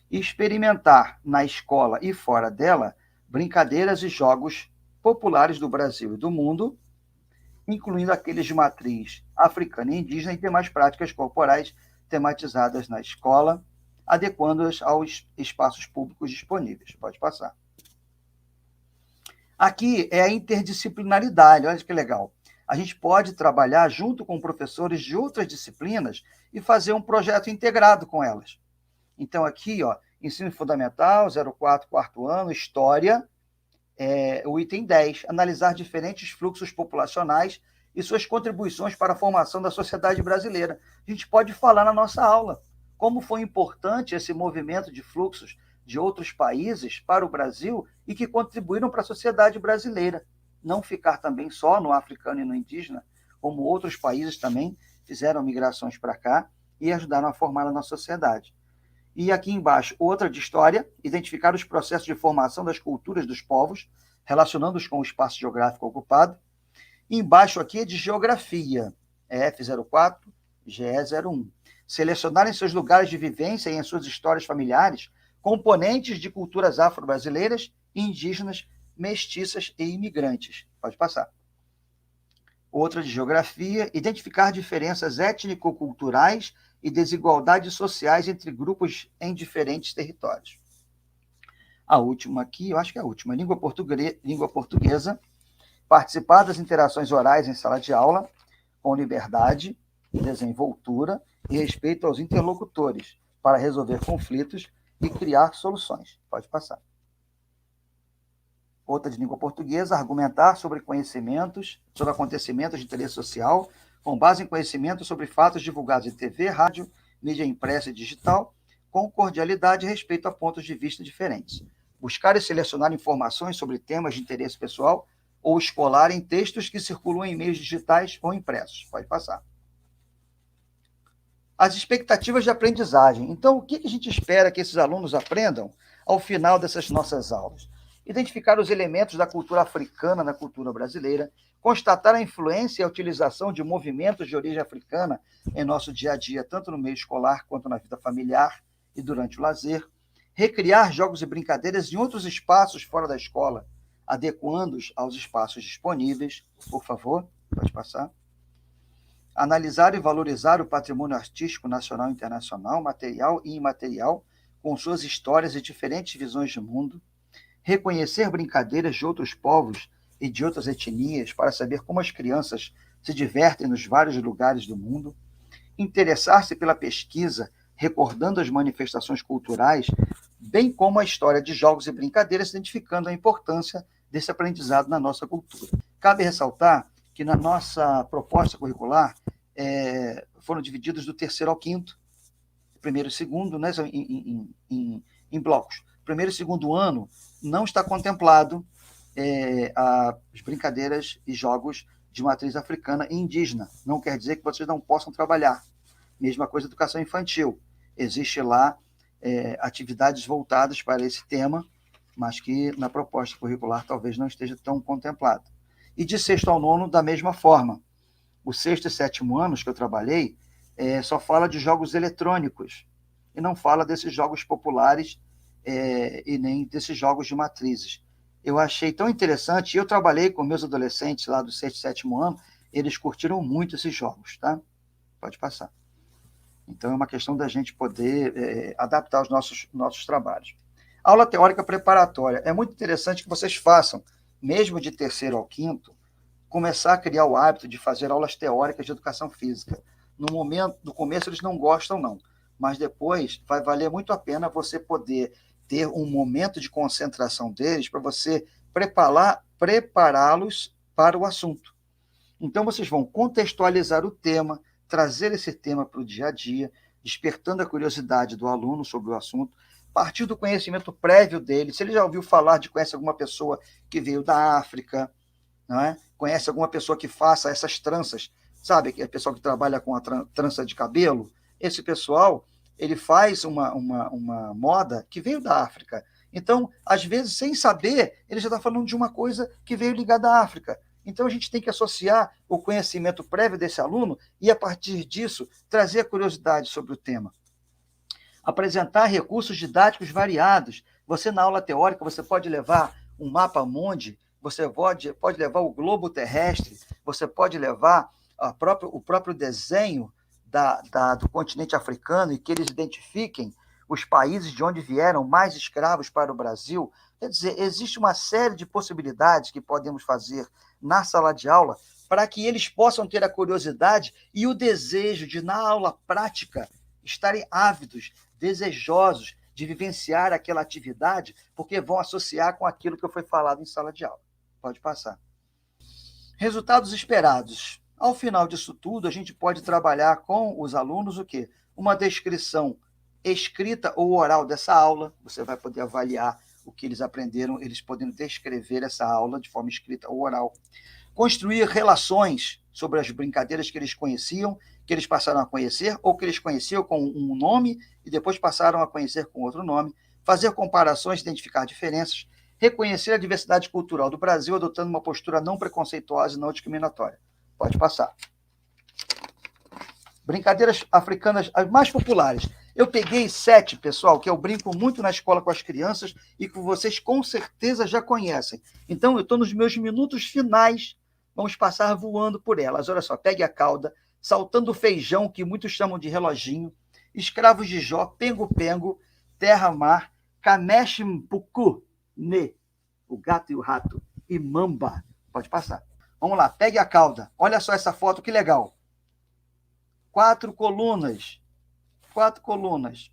e experimentar na escola e fora dela brincadeiras e jogos populares do Brasil e do mundo, incluindo aqueles de matriz africana e indígena e demais práticas corporais tematizadas na escola, adequando-as aos espaços públicos disponíveis. Pode passar. Aqui é a interdisciplinaridade, olha que legal. A gente pode trabalhar junto com professores de outras disciplinas e fazer um projeto integrado com elas. Então, aqui, ó, ensino fundamental, 04, quarto ano, história, o item 10, analisar diferentes fluxos populacionais e suas contribuições para a formação da sociedade brasileira. A gente pode falar na nossa aula como foi importante esse movimento de fluxos de outros países para o Brasil e que contribuíram para a sociedade brasileira. Não ficar também só no africano e no indígena, como outros países também fizeram migrações para cá e ajudaram a formar a nossa sociedade. E aqui embaixo, outra de história, identificar os processos de formação das culturas dos povos, relacionando-os com o espaço geográfico ocupado. E embaixo aqui é de geografia, F04, GE01. Selecionar em seus lugares de vivência e em suas histórias familiares componentes de culturas afro-brasileiras, indígenas, mestiças e imigrantes. Pode passar. Outra de geografia, identificar diferenças étnico-culturais e desigualdades sociais entre grupos em diferentes territórios. A última aqui, eu acho que é a última, língua portuguesa, participar das interações orais em sala de aula com liberdade, desenvoltura e respeito aos interlocutores para resolver conflitos e criar soluções. Pode passar. Outra de língua portuguesa, argumentar sobre conhecimentos, sobre acontecimentos de interesse social, com base em conhecimentos sobre fatos divulgados em TV, rádio, mídia impressa e digital, com cordialidade e respeito a pontos de vista diferentes. Buscar e selecionar informações sobre temas de interesse pessoal ou escolar em textos que circulam em meios digitais ou impressos. Pode passar. As expectativas de aprendizagem. Então, o que a gente espera que esses alunos aprendam ao final dessas nossas aulas? Identificar os elementos da cultura africana na cultura brasileira, constatar a influência e a utilização de movimentos de origem africana em nosso dia a dia, tanto no meio escolar quanto na vida familiar e durante o lazer, recriar jogos e brincadeiras em outros espaços fora da escola, adequando-os aos espaços disponíveis. Por favor, pode passar. Analisar e valorizar o patrimônio artístico nacional e internacional, material e imaterial, com suas histórias e diferentes visões de mundo. Reconhecer brincadeiras de outros povos e de outras etnias para saber como as crianças se divertem nos vários lugares do mundo. Interessar-se pela pesquisa, recordando as manifestações culturais, bem como a história de jogos e brincadeiras, identificando a importância desse aprendizado na nossa cultura. Cabe ressaltar que na nossa proposta curricular foram divididos do terceiro ao quinto, primeiro e segundo, né, em blocos. Primeiro e segundo ano não está contemplado as brincadeiras e jogos de matriz africana e indígena. Não quer dizer que vocês não possam trabalhar. Mesma coisa educação infantil. Existe lá atividades voltadas para esse tema, mas que na proposta curricular talvez não esteja tão contemplado. E de sexto ao nono, da mesma forma. O sexto e sétimo anos que eu trabalhei só fala de jogos eletrônicos e não fala desses jogos populares e nem desses jogos de matrizes. Eu achei tão interessante, e eu trabalhei com meus adolescentes lá do sexto e sétimo ano, eles curtiram muito esses jogos, tá? Pode passar. Então é uma questão da gente poder adaptar os nossos trabalhos. Aula teórica preparatória. É muito interessante que vocês façam, mesmo de terceiro ao quinto, começar a criar o hábito de fazer aulas teóricas de educação física. No começo eles não gostam, não, mas depois vai valer muito a pena você poder ter um momento de concentração deles para você prepará-los para o assunto. Então, vocês vão contextualizar o tema, trazer esse tema para o dia a dia, despertando a curiosidade do aluno sobre o assunto, partir do conhecimento prévio dele. Se ele já ouviu falar conhece alguma pessoa que veio da África, não é? Conhece alguma pessoa que faça essas tranças, sabe? Que é o pessoal que trabalha com a trança de cabelo. Esse pessoal, ele faz uma moda que veio da África. Então, às vezes, sem saber, ele já está falando de uma coisa que veio ligada à África. Então, a gente tem que associar o conhecimento prévio desse aluno e, a partir disso, trazer a curiosidade sobre o tema. Apresentar recursos didáticos variados. Você, na aula teórica, você pode levar um mapa mundi, você pode levar o globo terrestre, você pode levar o próprio desenho do continente africano e que eles identifiquem os países de onde vieram mais escravos para o Brasil. Quer dizer, existe uma série de possibilidades que podemos fazer na sala de aula para que eles possam ter a curiosidade e o desejo de, na aula prática, estarem ávidos, desejosos de vivenciar aquela atividade, porque vão associar com aquilo que foi falado em sala de aula. Pode passar. Resultados esperados. Ao final disso tudo, a gente pode trabalhar com os alunos o quê? Uma descrição escrita ou oral dessa aula. Você vai poder avaliar o que eles aprenderam, eles podendo descrever essa aula de forma escrita ou oral. Construir relações sobre as brincadeiras que eles conheciam, que eles passaram a conhecer, ou que eles conheciam com um nome e depois passaram a conhecer com outro nome. Fazer comparações, identificar diferenças. Reconhecer a diversidade cultural do Brasil, adotando uma postura não preconceituosa e não discriminatória. Pode passar. Brincadeiras africanas as mais populares. Eu peguei 7, pessoal, que eu brinco muito na escola com as crianças e que vocês com certeza já conhecem. Então, eu estou nos meus minutos finais, vamos passar voando por elas. Olha só, pegue a cauda, saltando o feijão, que muitos chamam de reloginho, escravos de Jó, pengo-pengo, terra-mar, kameshimpuku, ne, o gato e o rato, e mamba. Pode passar. Vamos lá, pegue a cauda. Olha só essa foto, que legal. 4 colunas,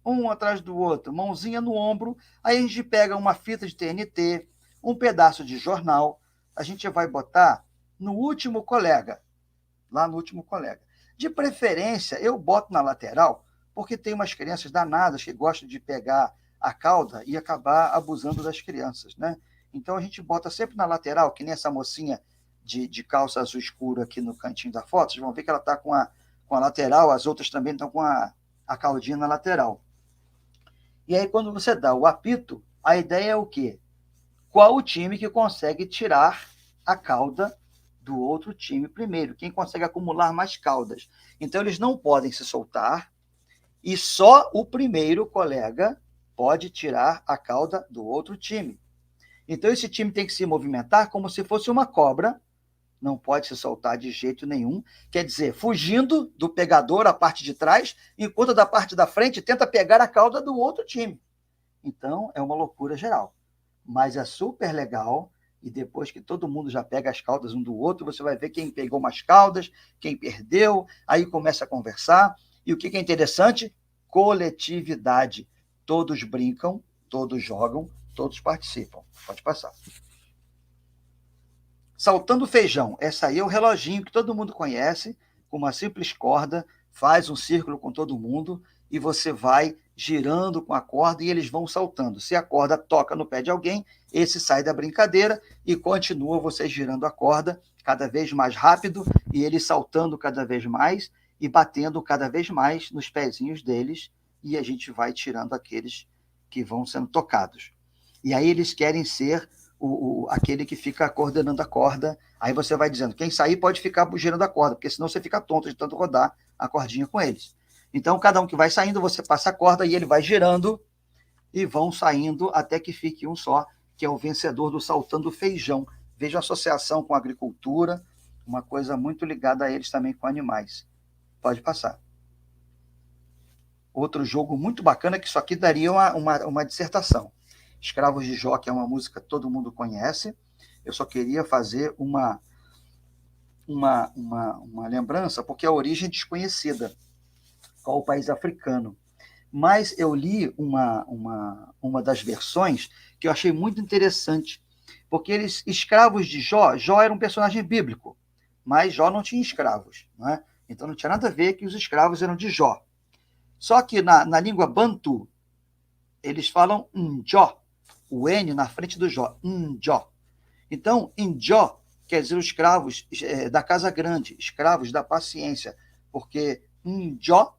um atrás do outro, mãozinha no ombro. Aí a gente pega uma fita de TNT, um pedaço de jornal, a gente vai botar no último colega, lá no último colega. De preferência, eu boto na lateral, porque tem umas crianças danadas que gostam de pegar a cauda e acabar abusando das crianças, né? Então a gente bota sempre na lateral, que nem essa mocinha de calça azul escuro aqui no cantinho da foto. Vocês vão ver que ela está com a lateral, as outras também estão com a caudinha na lateral. E aí, quando você dá o apito, a ideia é o quê? Qual o time que consegue tirar a cauda do outro time primeiro? Quem consegue acumular mais caudas? Então, eles não podem se soltar e só o primeiro colega pode tirar a cauda do outro time. Então, esse time tem que se movimentar como se fosse uma cobra, não pode se soltar de jeito nenhum, quer dizer, fugindo do pegador, a parte de trás, enquanto da parte da frente tenta pegar a cauda do outro time. Então, é uma loucura geral. Mas é super legal, e depois que todo mundo já pega as caudas um do outro, você vai ver quem pegou mais caudas, quem perdeu, aí começa a conversar. E o que é interessante? Coletividade. Todos brincam, todos jogam, todos participam. Pode passar. Saltando feijão. Essa aí é o reloginho que todo mundo conhece, com uma simples corda, faz um círculo com todo mundo e você vai girando com a corda e eles vão saltando. Se a corda toca no pé de alguém, esse sai da brincadeira e continua você girando a corda cada vez mais rápido e eles saltando cada vez mais e batendo cada vez mais nos pezinhos deles e a gente vai tirando aqueles que vão sendo tocados. E aí eles querem ser aquele que fica coordenando a corda, aí você vai dizendo, quem sair pode ficar girando a corda, porque senão você fica tonto de tanto rodar a cordinha com eles. Então, cada um que vai saindo, você passa a corda e ele vai girando e vão saindo até que fique um só, que é o vencedor do Saltando Feijão. Veja a associação com a agricultura, uma coisa muito ligada a eles também com animais. Pode passar. Outro jogo muito bacana, que isso aqui daria uma dissertação. Escravos de Jó, que é uma música que todo mundo conhece. Eu só queria fazer uma lembrança, porque a origem é desconhecida. Qual o país africano? Mas eu li uma das versões que eu achei muito interessante, porque escravos de Jó era um personagem bíblico, mas Jó não tinha escravos, não é? Então não tinha nada a ver que os escravos eram de Jó. Só que na língua bantu, eles falam Njó, o N na frente do Jó, Njó. Então, Njó quer dizer os escravos da casa grande, escravos da paciência, porque Njó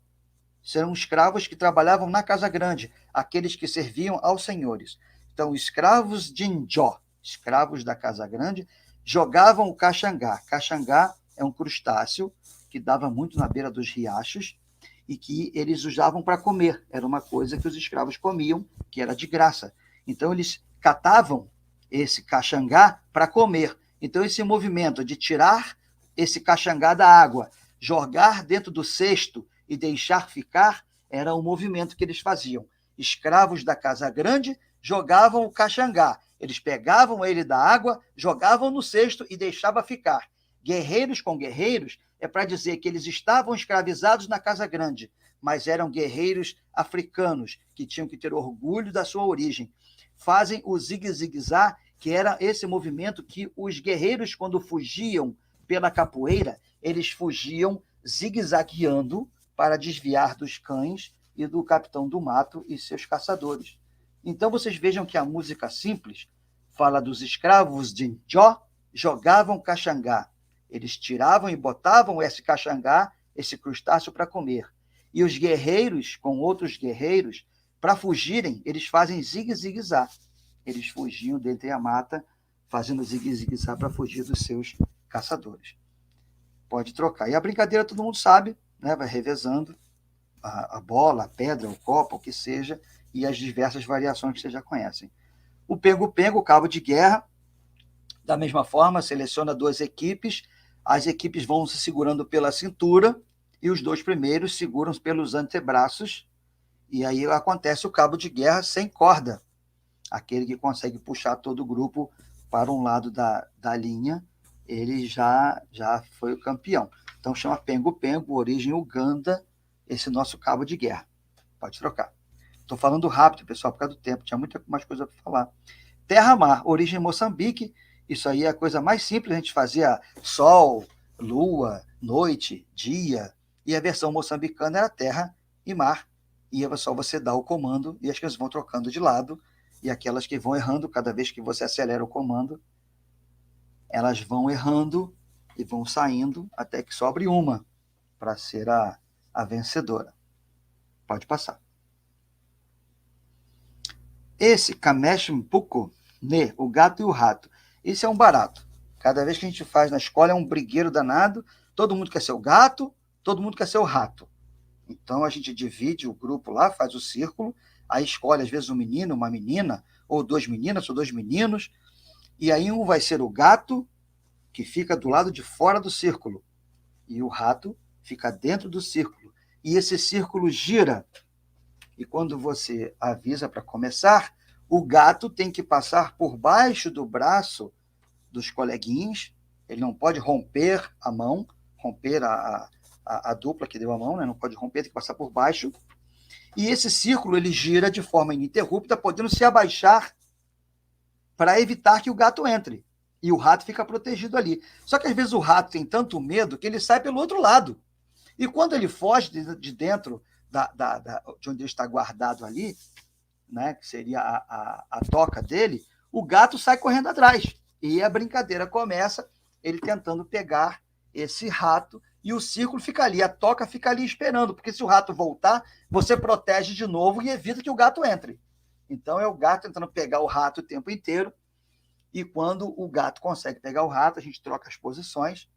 serão escravos que trabalhavam na casa grande, aqueles que serviam aos senhores. Então, escravos de Njó, escravos da casa grande, jogavam o caxangá. Caxangá é um crustáceo que dava muito na beira dos riachos e que eles usavam para comer. Era uma coisa que os escravos comiam, que era de graça. Então, eles catavam esse caxangá para comer. Então, esse movimento de tirar esse caxangá da água, jogar dentro do cesto e deixar ficar, era o movimento que eles faziam. Escravos da casa grande jogavam o caxangá. Eles pegavam ele da água, jogavam no cesto e deixavam ficar. Guerreiros com guerreiros é para dizer que eles estavam escravizados na casa grande, mas eram guerreiros africanos, que tinham que ter orgulho da sua origem. Fazem o zigue-zigue-zá, que era esse movimento que os guerreiros, quando fugiam pela capoeira, eles fugiam zigue-zagueando para desviar dos cães e do capitão do mato e seus caçadores. Então, vocês vejam que a música simples fala dos escravos de Njó, jogavam caxangá. Eles tiravam e botavam esse caxangá, esse crustáceo, para comer. E os guerreiros, com outros guerreiros, para fugirem, eles fazem zigue-zigue-zá. Eles fugiam dentre a mata, fazendo zigue-zigue-zá para fugir dos seus caçadores. Pode trocar. E a brincadeira todo mundo sabe, né? Vai revezando a bola, a pedra, o copo, o que seja, e as diversas variações que vocês já conhecem. O pengo-pengo, o cabo de guerra, da mesma forma, seleciona duas equipes, as equipes vão se segurando pela cintura e os dois primeiros seguram pelos antebraços, e aí acontece o cabo de guerra sem corda, aquele que consegue puxar todo o grupo para um lado da linha, ele já foi o campeão. Então chama pengo-pengo, origem Uganda, esse nosso cabo de guerra. Pode trocar. Estou falando rápido, pessoal, por causa do tempo, tinha muita mais coisa para falar. Terra-mar, origem Moçambique, isso aí é a coisa mais simples, a gente fazia sol, lua, noite, dia, e a versão moçambicana era terra e mar, e é só você dar o comando e as coisas vão trocando de lado, e aquelas que vão errando, cada vez que você acelera o comando, elas vão errando e vão saindo até que sobre uma para ser a vencedora. Pode passar. Esse Kamesh Mpuku, né, o gato e o rato, esse é um barato. Cada vez que a gente faz na escola é um brigueiro danado, todo mundo quer ser o gato, todo mundo quer ser o rato. Então a gente divide o grupo lá, faz o círculo, aí escolhe às vezes um menino, uma menina, ou duas meninas, ou dois meninos, e aí um vai ser o gato, que fica do lado de fora do círculo, e o rato fica dentro do círculo. E esse círculo gira. E quando você avisa para começar, o gato tem que passar por baixo do braço dos coleguinhas, ele não pode romper a mão, romper a dupla que deu a mão, né? Não pode romper, tem que passar por baixo. E esse círculo ele gira de forma ininterrupta, podendo se abaixar para evitar que o gato entre. E o rato fica protegido ali. Só que às vezes o rato tem tanto medo que ele sai pelo outro lado. E quando ele foge de dentro de onde ele está guardado ali, né, que seria a toca dele, o gato sai correndo atrás. E a brincadeira começa, ele tentando pegar esse rato, e o círculo fica ali, a toca fica ali esperando, porque se o rato voltar, você protege de novo e evita que o gato entre. Então é o gato tentando pegar o rato o tempo inteiro, e quando o gato consegue pegar o rato, a gente troca as posições,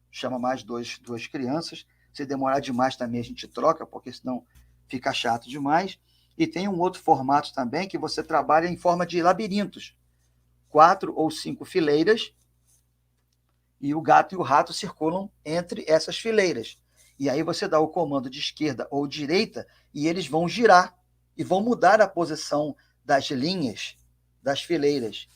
chama mais duas crianças, se demorar demais também a gente troca, porque senão fica chato demais. E tem um outro formato também, que você trabalha em forma de labirintos, 4 ou 5 fileiras, e o gato e o rato circulam entre essas fileiras. E aí você dá o comando de esquerda ou direita, e eles vão girar, e vão mudar a posição das linhas, das fileiras.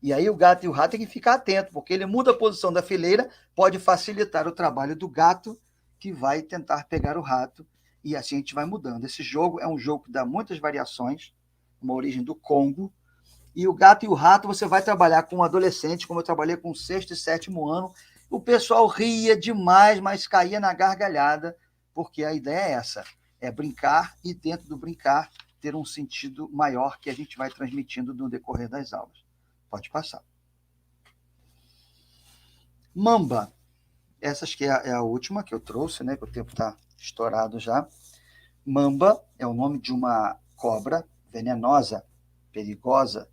E aí o gato e o rato tem que ficar atento, porque ele muda a posição da fileira, pode facilitar o trabalho do gato, que vai tentar pegar o rato, e assim a gente vai mudando. Esse jogo é um jogo que dá muitas variações, uma origem do Congo, e o gato e o rato você vai trabalhar com um adolescente, como eu trabalhei com o 6º e 7º ano, O pessoal ria demais, mas caía na gargalhada, porque a ideia é essa, é brincar e dentro do brincar ter um sentido maior que a gente vai transmitindo no decorrer das aulas. Pode passar. Mamba. Essa acho que é a última que eu trouxe, né? Que o tempo está estourado já. Mamba é o nome de uma cobra venenosa, perigosa.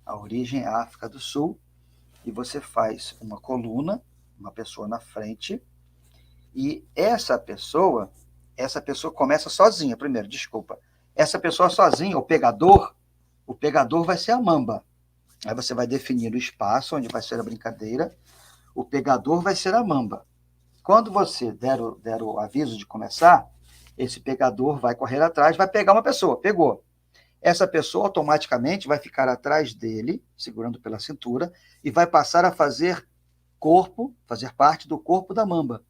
A origem é a África do Sul. E você faz uma coluna, uma pessoa na frente, e essa pessoa começa sozinha, primeiro, desculpa. Essa pessoa sozinha, o pegador vai ser a mamba. Aí você vai definir o espaço onde vai ser a brincadeira, o pegador vai ser a mamba. Quando você der o aviso de começar, esse pegador vai correr atrás, vai pegar uma pessoa, pegou. Essa pessoa automaticamente vai ficar atrás dele, segurando pela cintura, e vai passar a fazer parte do corpo da mamba.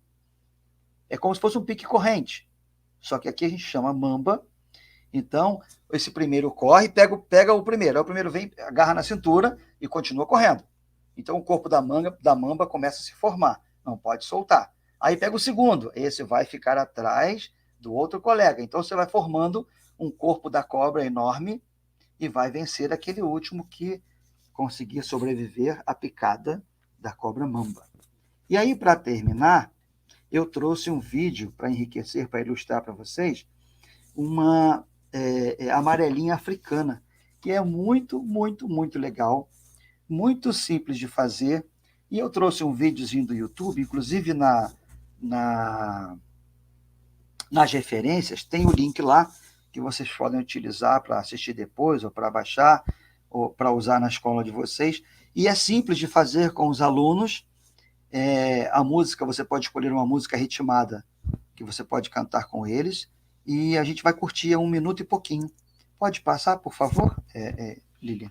É como se fosse um pique corrente. Só que aqui a gente chama mamba. Então, esse primeiro corre, pega o primeiro. Aí o primeiro vem, agarra na cintura e continua correndo. Então, o corpo da mamba começa a se formar. Não pode soltar. Aí pega o segundo. Esse vai ficar atrás do outro colega. Então, você vai formando um corpo da cobra enorme e vai vencer aquele último que conseguir sobreviver à picada da cobra mamba. E aí, para terminar, eu trouxe um vídeo para enriquecer, para ilustrar para vocês, uma amarelinha africana, que é muito, muito, muito legal, muito simples de fazer. E eu trouxe um videozinho do YouTube, inclusive nas referências, tem o link lá, que vocês podem utilizar para assistir depois, ou para baixar, ou para usar na escola de vocês. E é simples de fazer com os alunos. A música, você pode escolher uma música ritmada, que você pode cantar com eles, e a gente vai curtir 1 minuto e pouquinho. Pode passar, por favor, Lilian?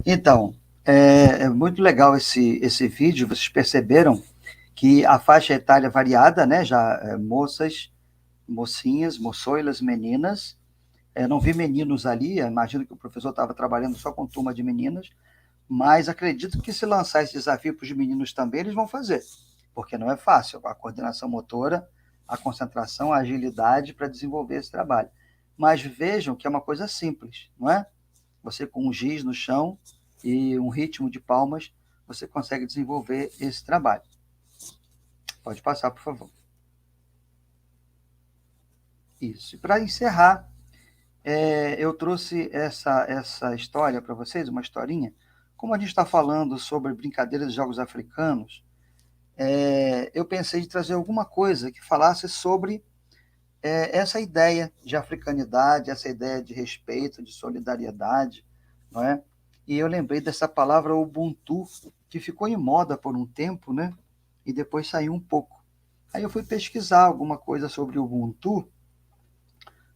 Então, é muito legal esse vídeo. Vocês perceberam que a faixa etária é variada, né? Já moças, mocinhas, moçoilas, meninas. Não vi meninos ali, imagino que o professor estava trabalhando só com turma de meninas, mas acredito que se lançar esse desafio para os meninos também, eles vão fazer, porque não é fácil. A coordenação motora, a concentração, a agilidade para desenvolver esse trabalho. Mas vejam que é uma coisa simples, não é? Você com um giz no chão e um ritmo de palmas, você consegue desenvolver esse trabalho. Pode passar, por favor. Isso. E para encerrar, eu trouxe essa história para vocês, uma historinha. Como a gente está falando sobre brincadeiras de jogos africanos, eu pensei de trazer alguma coisa que falasse sobre essa ideia de africanidade, essa ideia de respeito, de solidariedade, não é? e eu lembrei dessa palavra Ubuntu, que ficou em moda por um tempo, né? E depois saiu um pouco. Aí eu fui pesquisar alguma coisa sobre o Ubuntu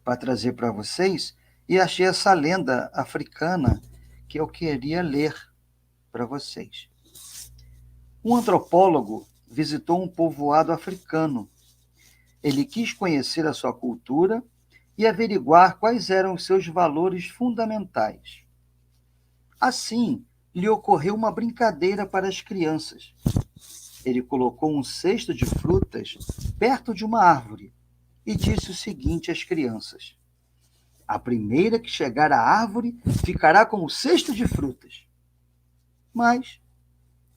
para trazer para vocês e achei essa lenda africana que eu queria ler para vocês. Um antropólogo visitou um povoado africano. Ele quis conhecer a sua cultura e averiguar quais eram os seus valores fundamentais. Assim, lhe ocorreu uma brincadeira para as crianças. Ele colocou um cesto de frutas perto de uma árvore e disse o seguinte às crianças: a primeira que chegar à árvore ficará com o cesto de frutas. Mas,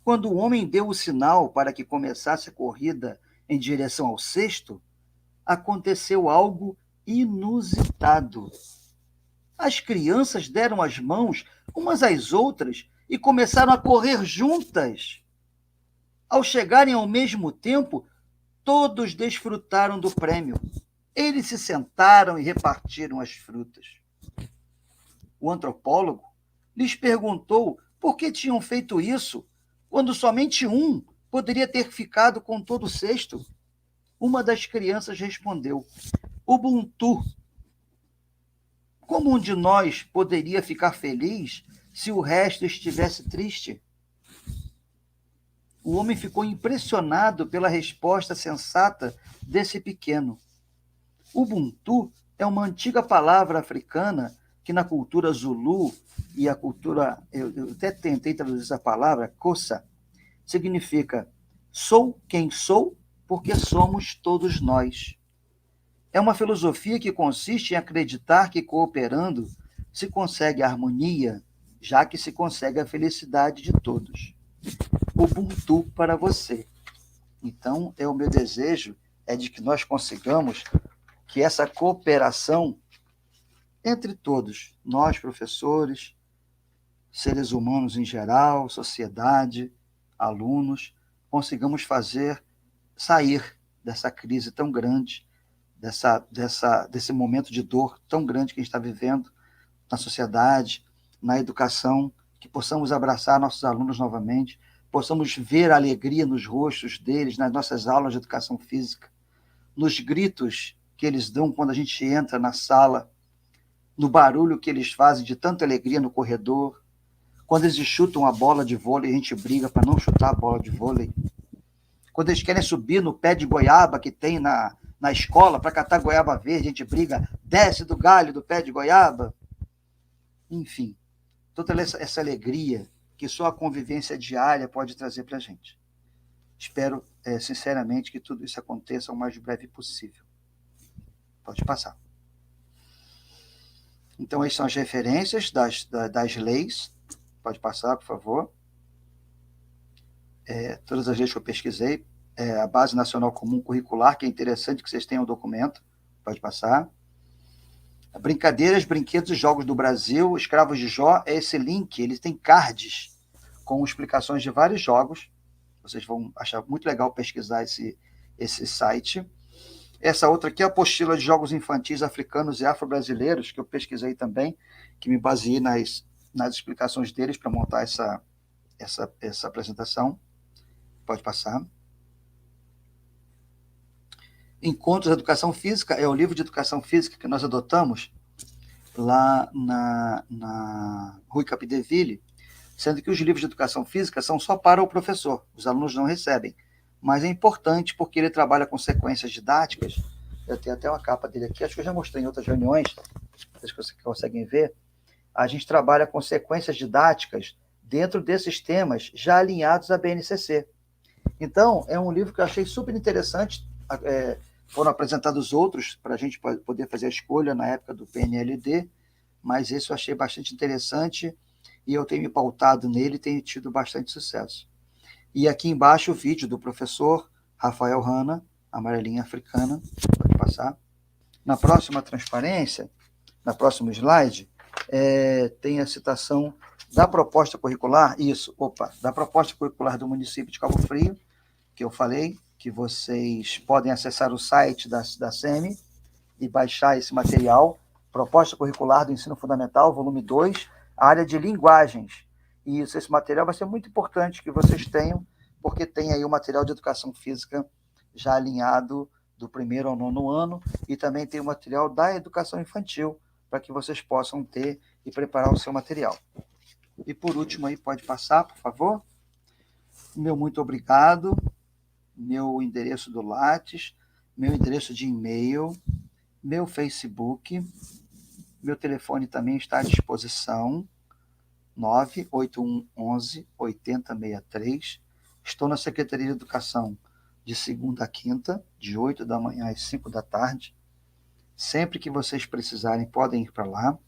quando o homem deu o sinal para que começasse a corrida em direção ao cesto, aconteceu algo inusitado. As crianças deram as mãos umas às outras e começaram a correr juntas. Ao chegarem ao mesmo tempo, todos desfrutaram do prêmio. Eles se sentaram e repartiram as frutas. O antropólogo lhes perguntou por que tinham feito isso, quando somente um poderia ter ficado com todo o cesto. Uma das crianças respondeu: Ubuntu. Como um de nós poderia ficar feliz se o resto estivesse triste? O homem ficou impressionado pela resposta sensata desse pequeno. Ubuntu é uma antiga palavra africana que na cultura Zulu e a cultura, eu até tentei traduzir essa palavra, Xhosa, significa sou quem sou porque somos todos nós. É uma filosofia que consiste em acreditar que cooperando se consegue a harmonia, já que se consegue a felicidade de todos. Ubuntu para você. Então, o meu desejo é de que nós consigamos que essa cooperação entre todos, nós professores, seres humanos em geral, sociedade, alunos, consigamos sair dessa crise tão grande, desse momento de dor tão grande que a gente está vivendo na sociedade, na educação, que possamos abraçar nossos alunos novamente, possamos ver a alegria nos rostos deles, nas nossas aulas de educação física, nos gritos que eles dão quando a gente entra na sala, no barulho que eles fazem de tanta alegria no corredor, quando eles chutam a bola de vôlei, a gente briga para não chutar a bola de vôlei, quando eles querem subir no pé de goiaba que tem na escola para catar goiaba verde, a gente briga, desce do galho do pé de goiaba. Enfim, toda essa alegria que só a convivência diária pode trazer para a gente. Espero, sinceramente, que tudo isso aconteça o mais breve possível. Pode passar. Então, essas são as referências das leis. Pode passar, por favor. Todas as leis que eu pesquisei. A Base Nacional Comum Curricular, que é interessante que vocês tenham o documento. Pode passar. Brincadeiras, Brinquedos e Jogos do Brasil, Escravos de Jó, é esse link, ele tem cards com explicações de vários jogos. Vocês vão achar muito legal pesquisar esse site. Essa outra aqui é a apostila de jogos infantis africanos e afro-brasileiros, que eu pesquisei também, que me baseei nas explicações deles para montar essa apresentação. Pode passar. Encontros de Educação Física é o livro de Educação Física que nós adotamos lá na Rue Capdeville, sendo que os livros de Educação Física são só para o professor, os alunos não recebem, mas é importante porque ele trabalha com sequências didáticas. Eu tenho até uma capa dele aqui, acho que eu já mostrei em outras reuniões, acho que vocês conseguem ver. A gente trabalha com sequências didáticas dentro desses temas já alinhados à BNCC. Então, é um livro que eu achei super interessante. Foram apresentados outros para a gente poder fazer a escolha na época do PNLD, mas esse eu achei bastante interessante e eu tenho me pautado nele e tenho tido bastante sucesso. E aqui embaixo o vídeo do professor Rafael Hanna, Amarelinha Africana, pode passar. Na próxima transparência, na próximo slide, tem a citação da proposta curricular, da proposta curricular do município de Cabo Frio, que eu falei, que vocês podem acessar o site da SEMI e baixar esse material, Proposta Curricular do Ensino Fundamental, volume 2, a área de linguagens. E esse material vai ser muito importante que vocês tenham, porque tem aí o material de educação física já alinhado do 1º ao 9º ano, e também tem o material da educação infantil, para que vocês possam ter e preparar o seu material. E por último aí, pode passar, por favor? Meu muito obrigado, meu endereço do Lattes, meu endereço de e-mail, meu Facebook, meu telefone também está à disposição, 98111 8063. Estou na Secretaria de Educação de segunda a quinta, de 8 da manhã às 5 da tarde. Sempre que vocês precisarem, podem ir para lá.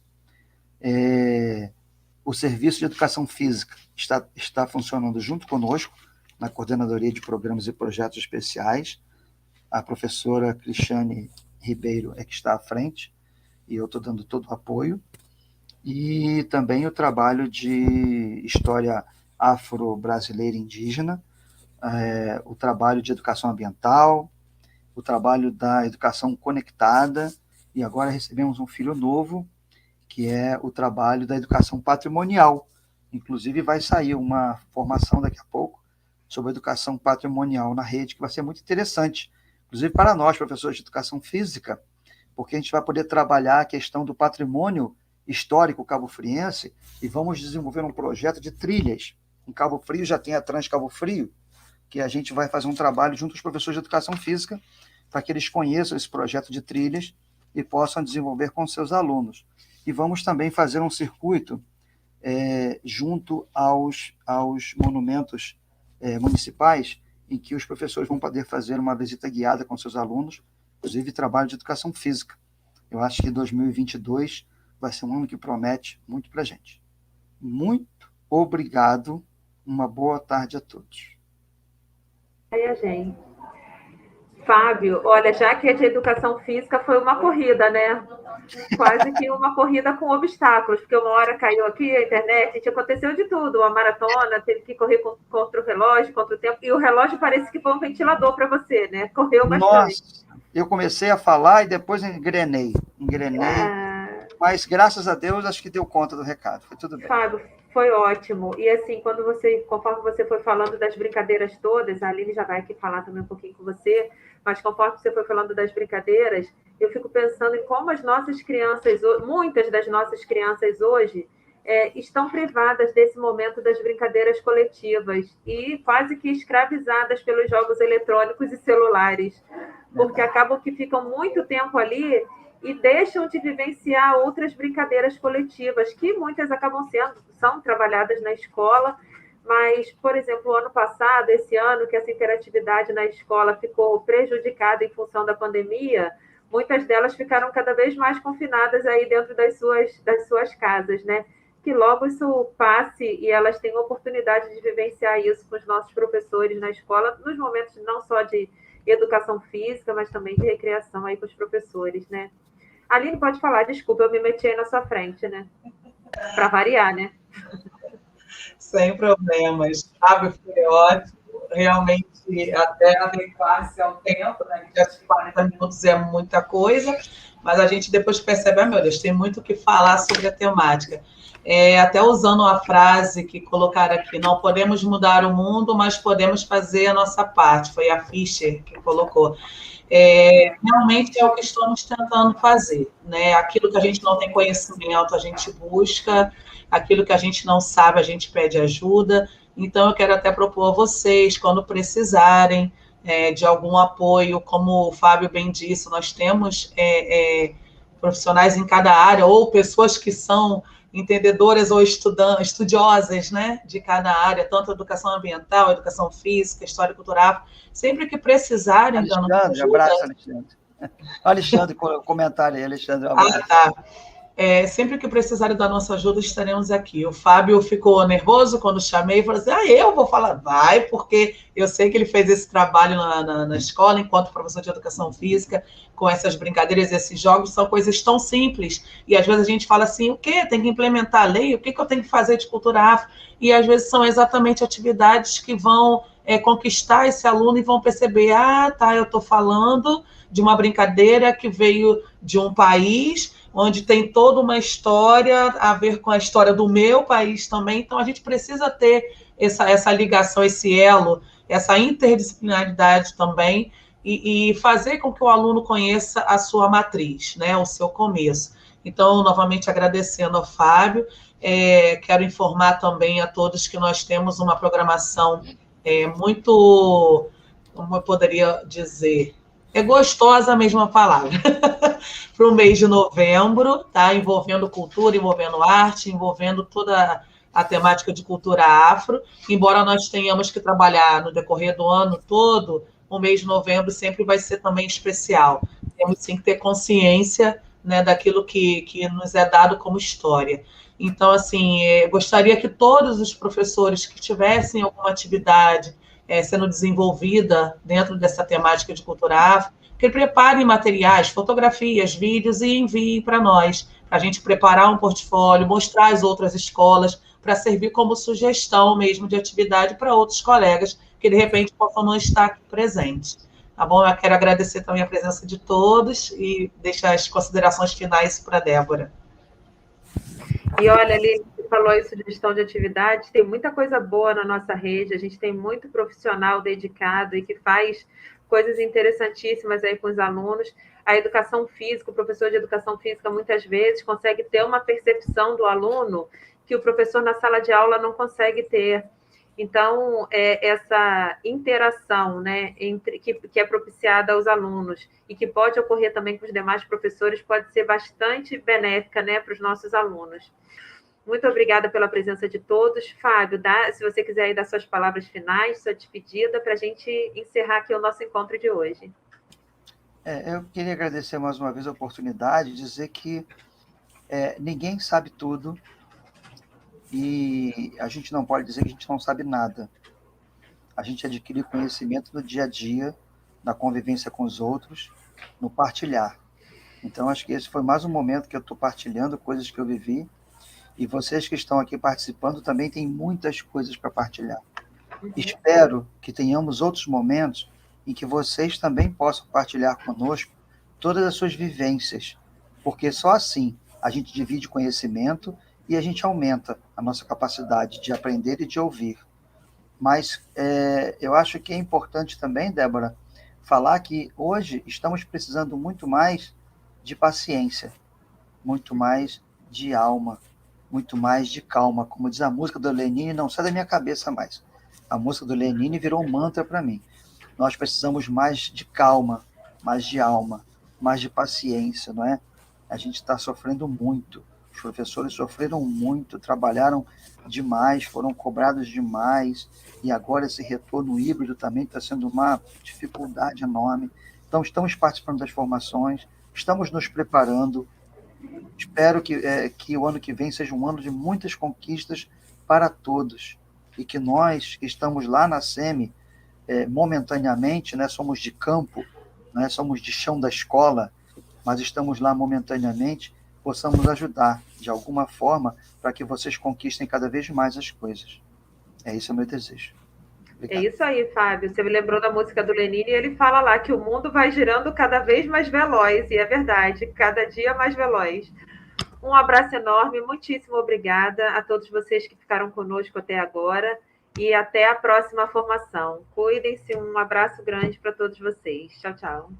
O Serviço de Educação Física está funcionando junto conosco, na Coordenadoria de Programas e Projetos Especiais. A professora Cristiane Ribeiro é que está à frente, e eu estou dando todo o apoio. E também o trabalho de História Afro-Brasileira Indígena, o trabalho de Educação Ambiental, o trabalho da Educação Conectada, e agora recebemos um filho novo, que é o trabalho da Educação Patrimonial. Inclusive vai sair uma formação daqui a pouco sobre a Educação Patrimonial na rede, que vai ser muito interessante, inclusive para nós, professores de Educação Física, porque a gente vai poder trabalhar a questão do patrimônio histórico cabo-friense, e vamos desenvolver um projeto de trilhas. Em Cabo Frio já tem a Trans Cabo Frio, que a gente vai fazer um trabalho junto com os professores de Educação Física, para que eles conheçam esse projeto de trilhas e possam desenvolver com seus alunos. E vamos também fazer um circuito junto aos monumentos municipais, em que os professores vão poder fazer uma visita guiada com seus alunos, inclusive trabalho de Educação Física. Eu acho que 2022 vai ser um ano que promete muito para a gente. Muito obrigado, uma boa tarde a todos. Aí a gente. Fábio, olha, já que a de Educação Física foi uma corrida, né? Quase que uma corrida com obstáculos, porque uma hora caiu aqui a internet, aconteceu de tudo, uma maratona, teve que correr contra o relógio, contra o tempo, e o relógio parece que foi um ventilador para você, né? Correu bastante. Nossa, eu comecei a falar e depois engrenei, mas graças a Deus acho que deu conta do recado, foi tudo bem. Fábio, foi ótimo. E assim, conforme você foi falando das brincadeiras todas, a Aline já vai aqui falar também um pouquinho com você, mas conforme você foi falando das brincadeiras, eu fico pensando em como as nossas crianças, muitas das nossas crianças hoje, estão privadas desse momento das brincadeiras coletivas e quase que escravizadas pelos jogos eletrônicos e celulares, porque acabam que ficam muito tempo ali e deixam de vivenciar outras brincadeiras coletivas, que muitas são trabalhadas na escola, mas, por exemplo, o ano passado, esse ano, que essa interatividade na escola ficou prejudicada em função da pandemia, muitas delas ficaram cada vez mais confinadas aí dentro das suas casas, né? Que logo isso passe e elas tenham oportunidade de vivenciar isso com os nossos professores na escola, nos momentos não só de educação física, mas também de recreação aí com os professores, né? Aline, pode falar, desculpa, eu me meti aí na sua frente, né? Para variar, né? Sem problemas. Fábio, foi ótimo. Realmente, até adequar-se ao tempo, né? Já 40 minutos é muita coisa, mas a gente depois percebe, meu Deus, tem muito o que falar sobre a temática. Até usando a frase que colocaram aqui, não podemos mudar o mundo, mas podemos fazer a nossa parte. Foi a Fischer que colocou. Realmente é o que estamos tentando fazer, né? Aquilo que a gente não tem conhecimento, a gente busca, aquilo que a gente não sabe, a gente pede ajuda. Então, eu quero até propor a vocês, quando precisarem de algum apoio, como o Fábio bem disse, nós temos profissionais em cada área, ou pessoas que são entendedoras ou estudiosas, né, de cada área, tanto educação ambiental, educação física, história cultural, sempre que precisarem. Alexandre, abraço, Alexandre. Alexandre, comentário aí, Alexandre, um abraço. Tá. Sempre que precisarem da nossa ajuda, estaremos aqui. O Fábio ficou nervoso quando chamei e falou assim, eu vou falar. Vai, porque eu sei que ele fez esse trabalho na escola, enquanto professor de educação física, com essas brincadeiras, esses jogos, são coisas tão simples, e às vezes a gente fala assim, o quê? Tem que implementar a lei? O que eu tenho que fazer de cultura afro? E às vezes são exatamente atividades que vão conquistar esse aluno e vão perceber, eu estou falando de uma brincadeira que veio de um país, onde tem toda uma história a ver com a história do meu país também. Então, a gente precisa ter essa ligação, esse elo, essa interdisciplinaridade também, e fazer com que o aluno conheça a sua matriz, né, o seu começo. Então, novamente agradecendo ao Fábio, quero informar também a todos que nós temos uma programação muito, como eu poderia dizer, gostosa a mesma palavra, para o mês de novembro, tá? Envolvendo cultura, envolvendo arte, envolvendo toda a temática de cultura afro, embora nós tenhamos que trabalhar no decorrer do ano todo, o mês de novembro sempre vai ser também especial. Temos sim que ter consciência, né, daquilo que nos é dado como história. Então, assim, gostaria que todos os professores que tivessem alguma atividade sendo desenvolvida dentro dessa temática de cultura afro, que preparem materiais, fotografias, vídeos e enviem para nós, para a gente preparar um portfólio, mostrar às outras escolas, para servir como sugestão mesmo de atividade para outros colegas que, de repente, possam não estar aqui presentes. Tá bom? Eu quero agradecer também a presença de todos e deixar as considerações finais para a Débora. E olha, ali, você falou isso de gestão de atividade, tem muita coisa boa na nossa rede, a gente tem muito profissional dedicado e que faz coisas interessantíssimas aí com os alunos. A educação física, o professor de educação física muitas vezes consegue ter uma percepção do aluno que o professor na sala de aula não consegue ter. Então, essa interação, né, que é propiciada aos alunos e que pode ocorrer também com os demais professores pode ser bastante benéfica, né, para os nossos alunos. Muito obrigada pela presença de todos. Fábio, se você quiser aí dar suas palavras finais, sua despedida, para a gente encerrar aqui o nosso encontro de hoje. Eu queria agradecer mais uma vez a oportunidade de dizer que ninguém sabe tudo e a gente não pode dizer que a gente não sabe nada. A gente adquire conhecimento no dia a dia, na convivência com os outros, no partilhar. Então, acho que esse foi mais um momento que eu estou partilhando coisas que eu vivi, e vocês que estão aqui participando também têm muitas coisas para partilhar. Espero que tenhamos outros momentos em que vocês também possam partilhar conosco todas as suas vivências, porque só assim a gente divide conhecimento e a gente aumenta a nossa capacidade de aprender e de ouvir. Mas eu acho que é importante também, Débora, falar que hoje estamos precisando muito mais de paciência, muito mais de alma, muito mais de calma. Como diz a música do Lenine, não sai da minha cabeça mais. A música do Lenine virou um mantra para mim. Nós precisamos mais de calma, mais de alma, mais de paciência, não é? A gente está sofrendo muito. Os professores sofreram muito, trabalharam demais, foram cobrados demais, e agora esse retorno híbrido também está sendo uma dificuldade enorme. Então, estamos participando das formações, estamos nos preparando. Espero que o ano que vem seja um ano de muitas conquistas para todos, e que nós, que estamos lá na SEMI, momentaneamente, né, somos de campo, né, somos de chão da escola, mas estamos lá momentaneamente, possamos ajudar de alguma forma para que vocês conquistem cada vez mais as coisas. Esse é o meu desejo. Obrigado. É isso aí, Fábio. Você me lembrou da música do Lenine e ele fala lá que o mundo vai girando cada vez mais veloz, e é verdade, cada dia mais veloz. Um abraço enorme, muitíssimo obrigada a todos vocês que ficaram conosco até agora e até a próxima formação. Cuidem-se, um abraço grande para todos vocês. Tchau, tchau.